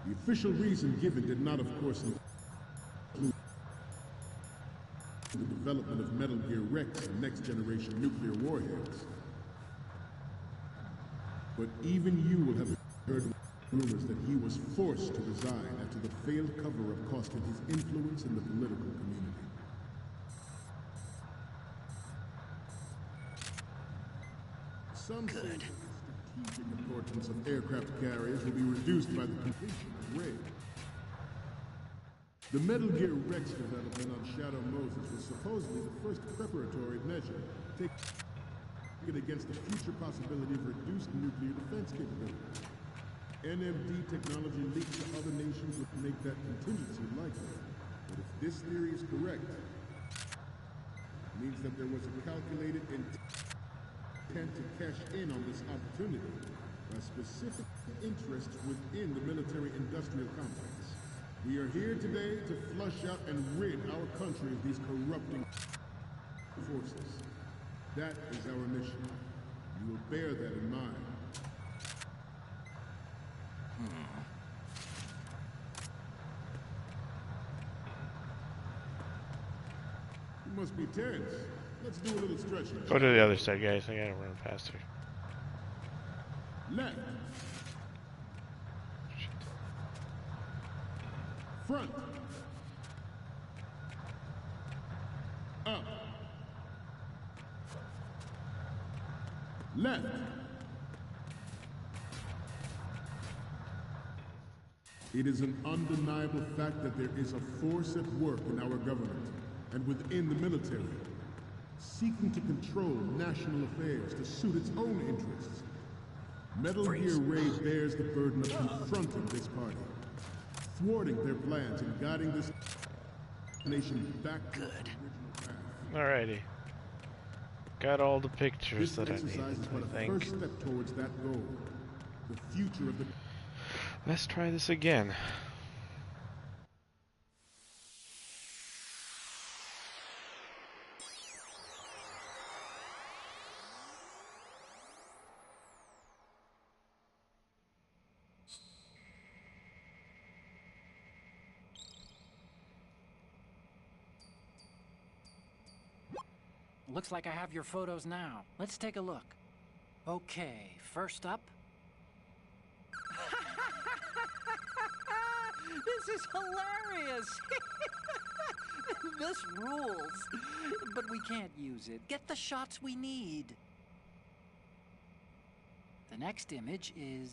Speaker 10: The official reason given did not, of course, include the development of Metal Gear Rex and next-generation nuclear warheads. But even you will have heard rumors that he was forced to resign after the failed cover-up cost him his influence in the political community. Some say that the strategic importance of aircraft carriers will be reduced by the completion of RAID. The Metal Gear Rex development on Shadow Moses was supposedly the first preparatory measure taken against the future possibility of reduced nuclear defense capability. NMD technology leaks to other nations would make that contingency likely. But if this theory is correct, it means that there was a calculated intent to cash in on this opportunity by specific interests within the military-industrial complex. We are here today to flush out and rid our country of these corrupting forces. That is our mission. You will bear that in mind. You must be tense. Let's do a little stretching.
Speaker 11: Go to the other side, guys. I gotta run faster.
Speaker 10: Left. Front. Up. Left. It is an undeniable fact that there is a force at work in our government and within the military, seeking to control national affairs to suit its own interests. Metal Gear Raid bears the burden of confronting this party, thwarting their plans and guiding this nation back to its original path.
Speaker 11: Alrighty. Got all the pictures that I
Speaker 10: This
Speaker 11: needed,
Speaker 10: exercise is but
Speaker 11: I
Speaker 10: a
Speaker 11: think.
Speaker 10: first step towards that goal. The future of the...
Speaker 11: Let's try this again.
Speaker 3: Looks like I have your photos now. Let's take a look. Okay, first up. This is hilarious! This rules. But we can't use it. Get the shots we need. The next image is...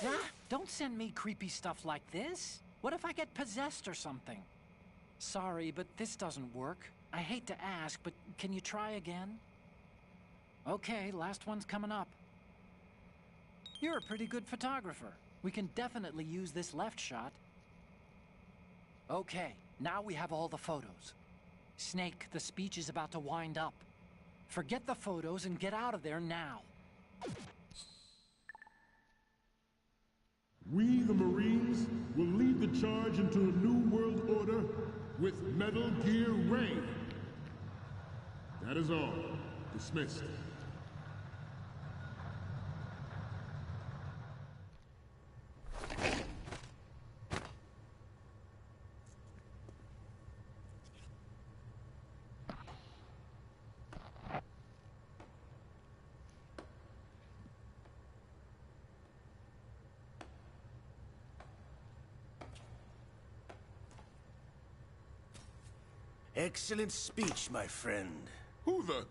Speaker 3: Ah, don't send me creepy stuff like this. What if I get possessed or something? Sorry, but this doesn't work. I hate to ask, but can you try again? Okay, last one's coming up. You're a pretty good photographer. We can definitely use this left shot. Okay, now we have all the photos. Snake, the speech is about to wind up. Forget the photos and get out of there now.
Speaker 10: We, the Marines, will lead the charge into a new world order with Metal Gear Raid. That is all. Dismissed.
Speaker 9: Excellent speech, my friend.
Speaker 10: Who the...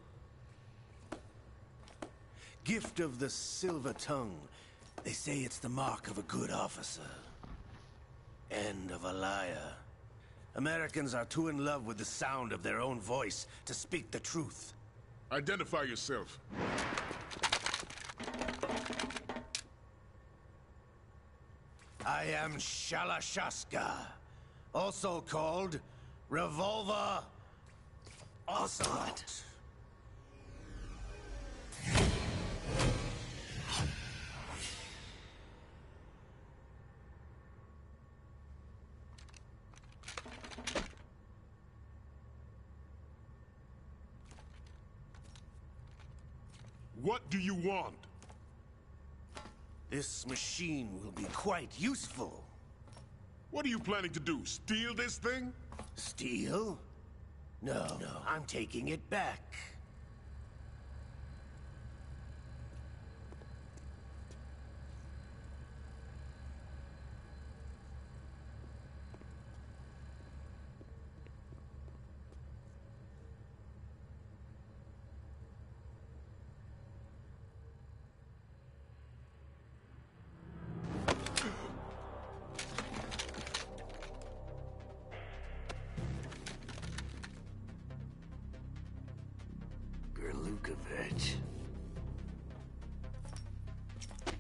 Speaker 9: Gift of the silver tongue. They say it's the mark of a good officer. And of a liar. Americans are too in love with the sound of their own voice to speak the truth.
Speaker 10: Identify yourself.
Speaker 9: I am Shalashaska, also called Revolver Ocelot.
Speaker 10: What do you want?
Speaker 9: This machine will be quite useful.
Speaker 10: What are you planning to do? Steal this thing?
Speaker 9: Steal? No, I'm taking it back. of it.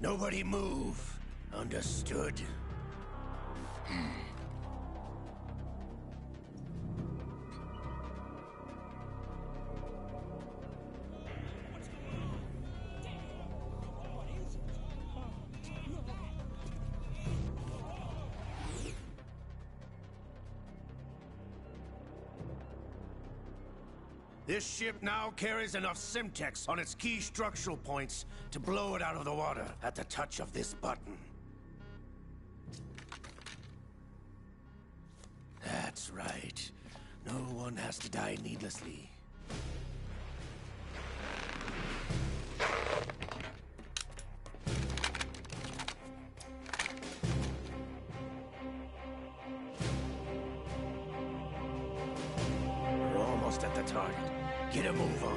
Speaker 9: Nobody move. Understood? This ship now carries enough Simtex on its key structural points to blow it out of the water at the touch of this button. That's right. No one has to die needlessly. We're almost at the target. Get a move on.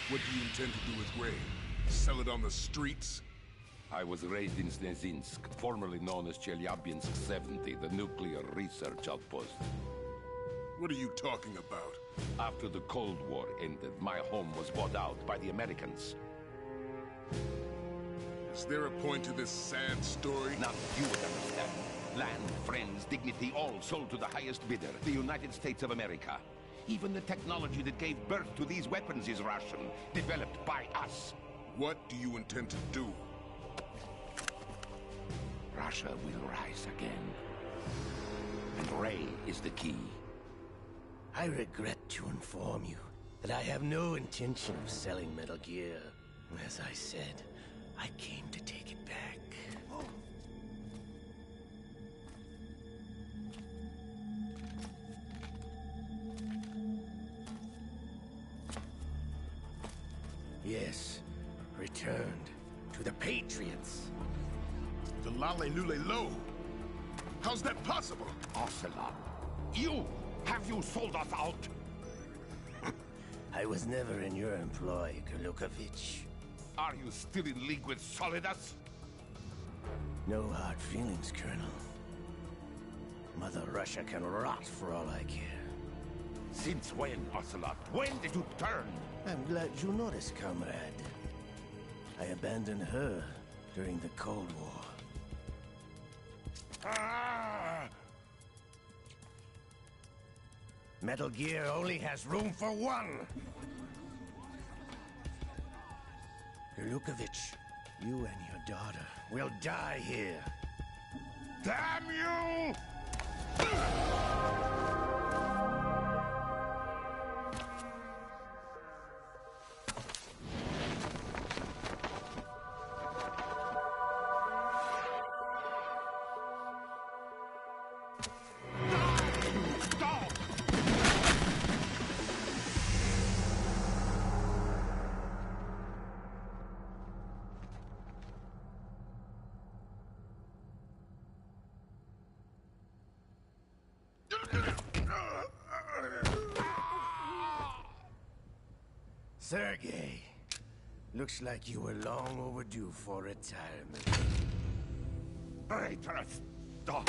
Speaker 4: What do you intend to do with Ray? Sell it on the streets? I was raised in Snezinsk, formerly known as Chelyabinsk 70, the nuclear research outpost.
Speaker 10: What are you talking about?
Speaker 4: After the Cold War ended, my home was bought out by the Americans.
Speaker 10: Is there a point to this sad story?
Speaker 4: Now you would understand. Land, friends, dignity, all sold to the highest bidder, the United States of America. Even the technology that gave birth to these weapons is Russian, developed by us.
Speaker 10: What do you intend to do?
Speaker 4: Russia will rise again. And Ray is the key.
Speaker 9: I regret to inform you that I have no intention of selling Metal Gear. As I said, I came to take it back. Yes, returned to the Patriots.
Speaker 10: The Lale Lule Lo? How's that possible?
Speaker 4: Ocelot, have you sold us out?
Speaker 9: I was never in your employ, Golukovich.
Speaker 4: Are you still in league with Solidus?
Speaker 9: No hard feelings, Colonel. Mother Russia can rot for all I care.
Speaker 4: Since when, Ocelot? When did you turn?
Speaker 9: I'm glad you noticed, comrade. I abandoned her during the Cold War.
Speaker 4: Ah!
Speaker 9: Metal Gear only has room for one! Golukovich, you and your daughter will die here.
Speaker 4: Damn you!
Speaker 9: Sergei, looks like you were long overdue for retirement.
Speaker 4: Traitorous dog!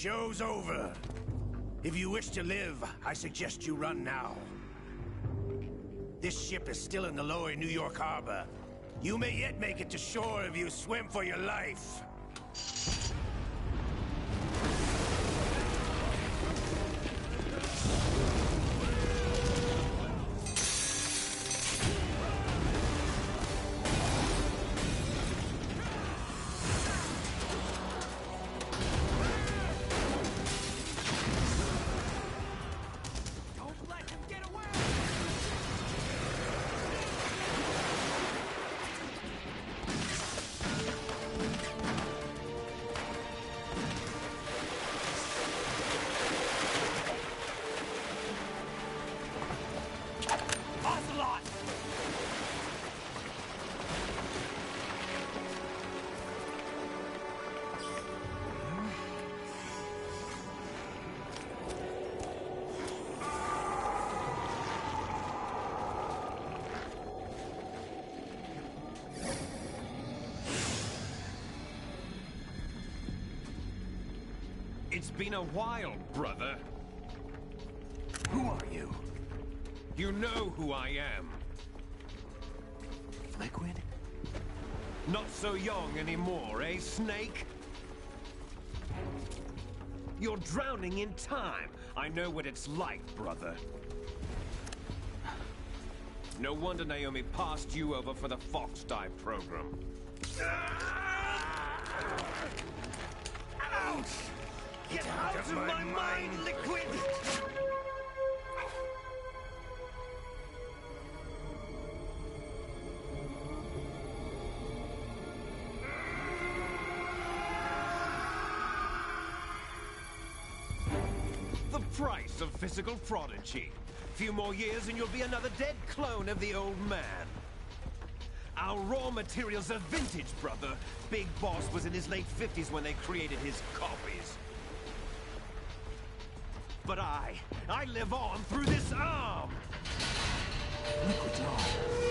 Speaker 9: Show's over. If you wish to live, I suggest you run now. This ship is still in the lower New York harbor. You may yet make it to shore if you swim for your life.
Speaker 2: It's been a while, brother.
Speaker 1: Who are you?
Speaker 2: You know who I am.
Speaker 1: Liquid?
Speaker 2: Not so young anymore, eh, Snake? You're drowning in time. I know what it's like, brother. No wonder Naomi passed you over for the Fox Dive program. Ouch! Get out of my mind, Liquid! The price of physical prodigy. Few more years and you'll be another dead clone of the old man. Our raw materials are vintage, brother. Big Boss was in his late 50s when they created his copies. But I live on through this arm!
Speaker 1: Liquid's on.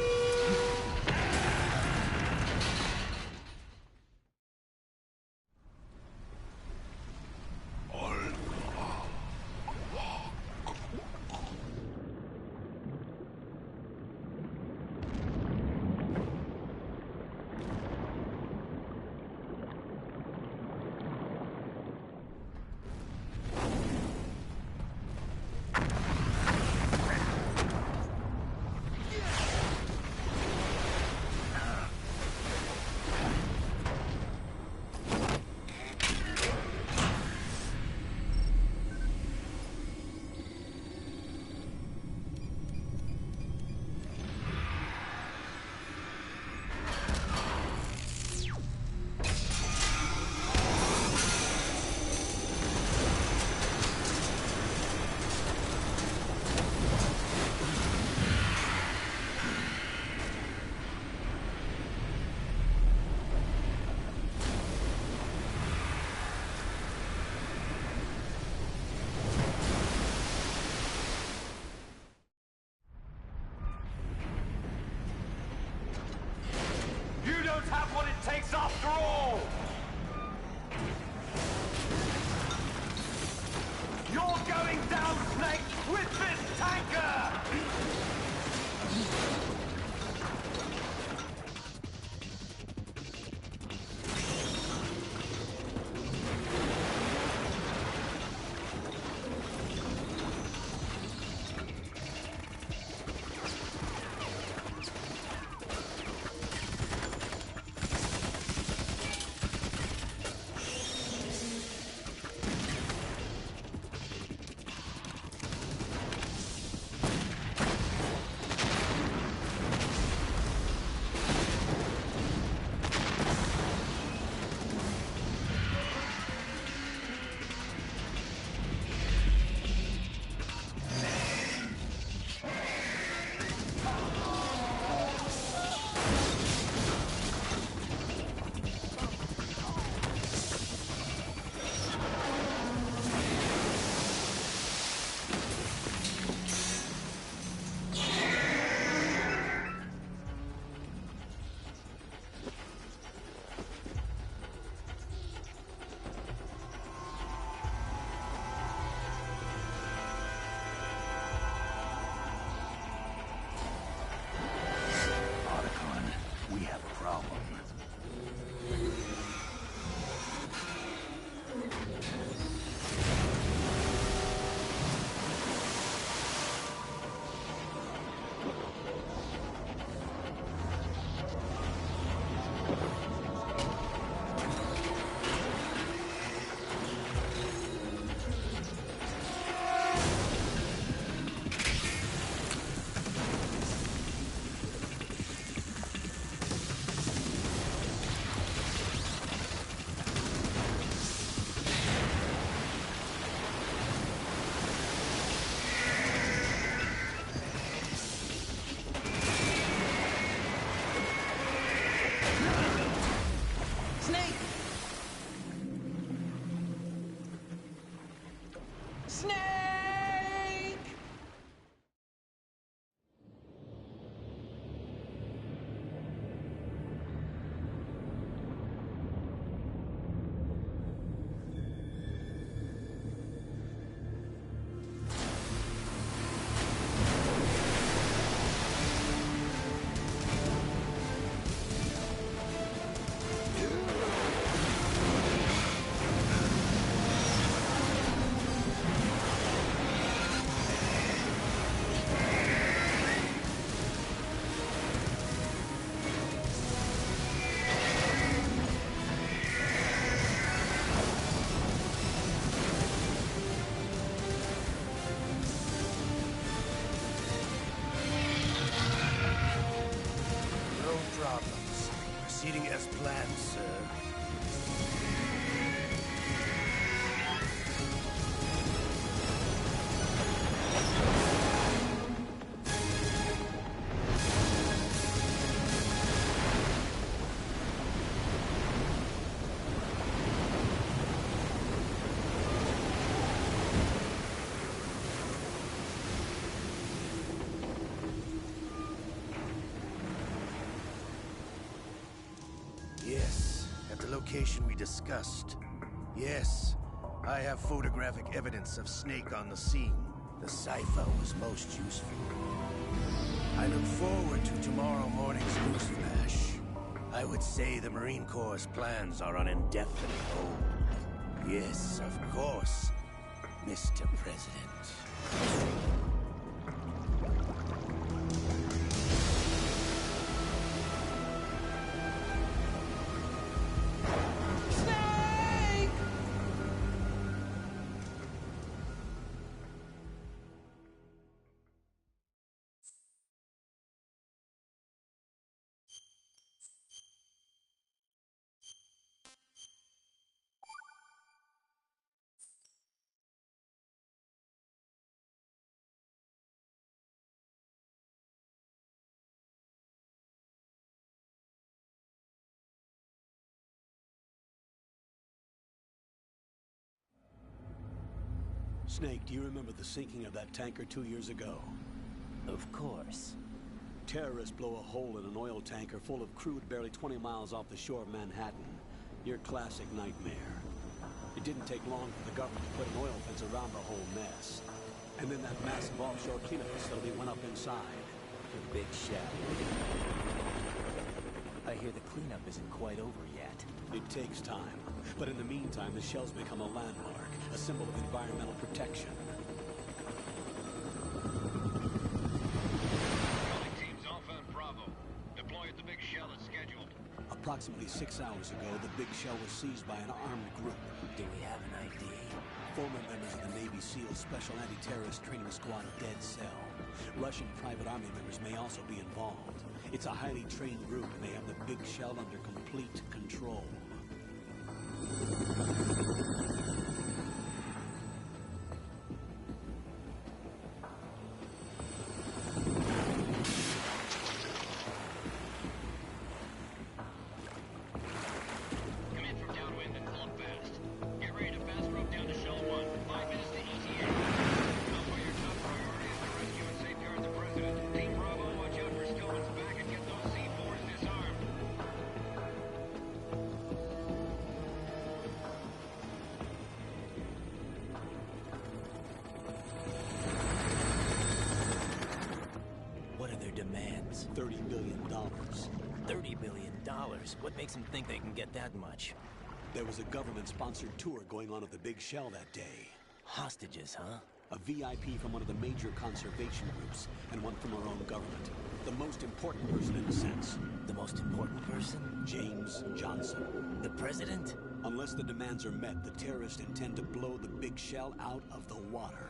Speaker 9: at the location we discussed. Yes, I have photographic evidence of Snake on the scene. The cipher was most useful. I look forward to tomorrow morning's news flash. I would say the Marine Corps' plans are on indefinite hold. Yes, of course, Mr. President.
Speaker 8: Snake, do you remember the sinking of that tanker 2 years ago?
Speaker 12: Of course.
Speaker 8: Terrorists blow a hole in an oil tanker full of crude barely 20 miles off the shore of Manhattan. Your classic nightmare. It didn't take long for the government to put an oil fence around the whole mess. And then that massive offshore cleanup facility went up inside.
Speaker 12: The big shell. I hear the cleanup isn't quite over yet.
Speaker 8: It takes time. But in the meantime, the shell's become a landmark, a symbol of environmental protection.
Speaker 7: Calling teams Alpha and Bravo. Deploy at the big shell as scheduled.
Speaker 8: Approximately 6 hours ago, the big shell was seized by an armed group.
Speaker 12: Do we have an ID?
Speaker 8: Former members of the Navy SEAL Special Anti-Terrorist Training Squad Dead Cell. Russian private army members may also be involved. It's a highly trained group, and they have the big shell under complete control.
Speaker 12: Demands.
Speaker 8: $30 billion.
Speaker 12: $30 billion? What makes them think they can get that much?
Speaker 8: There was a government-sponsored tour going on at the big shell that day.
Speaker 12: Hostages, huh?
Speaker 8: A VIP from one of the major conservation groups, and one from our own government. The most important person in a sense.
Speaker 12: The most important person?
Speaker 8: James Johnson.
Speaker 12: The president?
Speaker 8: Unless the demands are met, the terrorists intend to blow the big shell out of the water.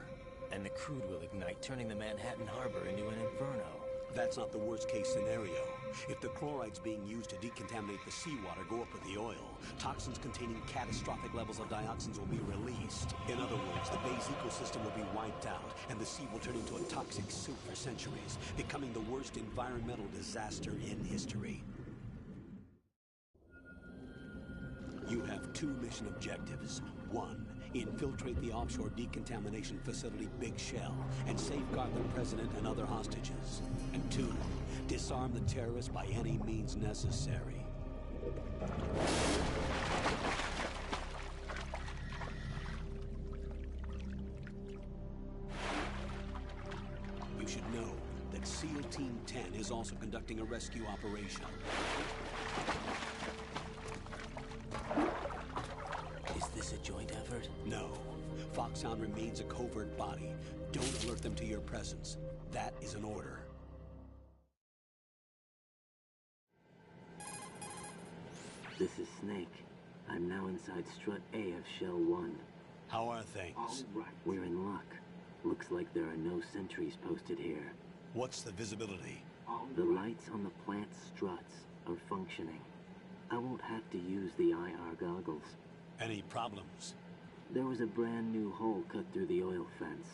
Speaker 12: And the crude will ignite, turning the Manhattan Harbor into an inferno.
Speaker 8: That's not the worst-case scenario. If the chlorides being used to decontaminate the seawater go up with the oil, toxins containing catastrophic levels of dioxins will be released. In other words, the bay's ecosystem will be wiped out, and the sea will turn into a toxic soup for centuries, becoming the worst environmental disaster in history. You have 2 mission objectives. 1, infiltrate the offshore decontamination facility Big Shell and safeguard the president and other hostages. And 2, disarm the terrorists by any means necessary. You should know that SEAL Team 10 is also conducting a rescue operation.
Speaker 12: Is this a joint effort?
Speaker 8: No. Foxhound remains a covert body. Don't alert them to your presence. That is an order.
Speaker 13: This is Snake. I'm now inside Strut A of Shell 1.
Speaker 8: How are things?
Speaker 13: We're in luck. Looks like there are no sentries posted here.
Speaker 8: What's the visibility?
Speaker 13: The lights on the plant's struts are functioning. I won't have to use the IR goggles.
Speaker 8: Any problems?
Speaker 13: There was a brand new hole cut through the oil fence.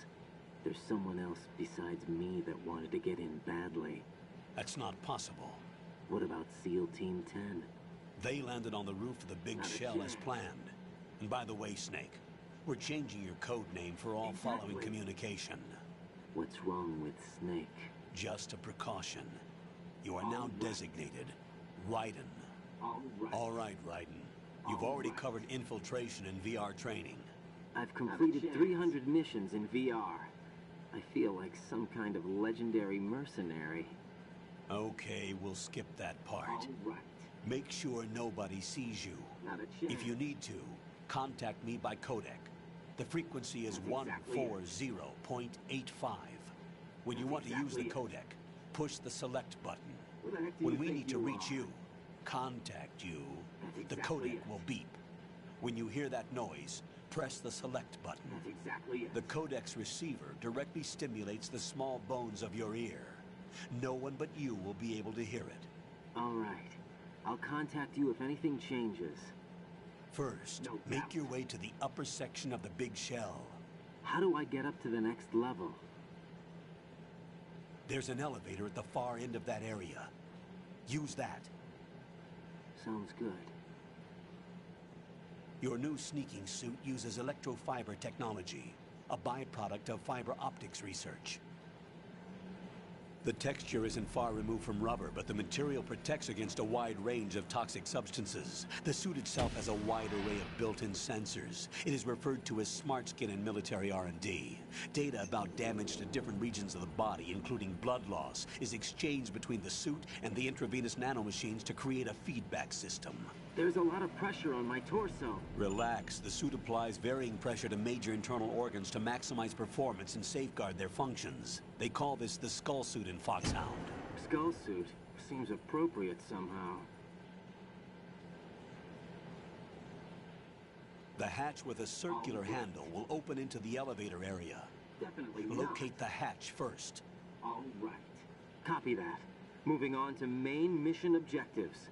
Speaker 13: There's someone else besides me that wanted to get in badly.
Speaker 8: That's not possible.
Speaker 13: What about SEAL Team 10?
Speaker 8: They landed on the roof of the Big Shell as planned. And by the way, Snake, we're changing your code name for all following communication.
Speaker 13: What's wrong with Snake?
Speaker 8: Just a precaution. You are now designated Raiden. All right, Raiden. You've already covered infiltration and VR training.
Speaker 13: I've completed 300 missions in VR. I feel like some kind of legendary mercenary.
Speaker 8: Okay, we'll skip that part.
Speaker 13: All right.
Speaker 8: Make sure nobody sees you.
Speaker 13: Not a chance.
Speaker 8: If you need to, contact me by codec. The frequency is 140.85. When you want to use the codec, push the select button. When we need to reach you, contact you, the codec will beep. When you hear that noise, press the select button.
Speaker 13: That's exactly it.
Speaker 8: The codec's receiver directly stimulates the small bones of your ear. No one but you will be able to hear it.
Speaker 13: All right. I'll contact you if anything changes.
Speaker 8: First, make your way to the upper section of the big shell.
Speaker 13: How do I get up to the next level?
Speaker 8: There's an elevator at the far end of that area. Use that.
Speaker 13: Sounds good.
Speaker 8: Your new sneaking suit uses electrofiber technology, a byproduct of fiber optics research. The texture isn't far removed from rubber, but the material protects against a wide range of toxic substances. The suit itself has a wide array of built-in sensors. It is referred to as smart skin in military R&D. Data about damage to different regions of the body, including blood loss, is exchanged between the suit and the intravenous nanomachines to create a feedback system.
Speaker 13: There's a lot of pressure on my torso.
Speaker 8: Relax. The suit applies varying pressure to major internal organs to maximize performance and safeguard their functions. They call this the skull suit in Foxhound.
Speaker 13: Skull suit seems appropriate somehow.
Speaker 8: The hatch with a circular handle will open into the elevator area.
Speaker 13: Definitely not.
Speaker 8: Locate the hatch first.
Speaker 13: All right. Copy that. Moving on to main mission objectives.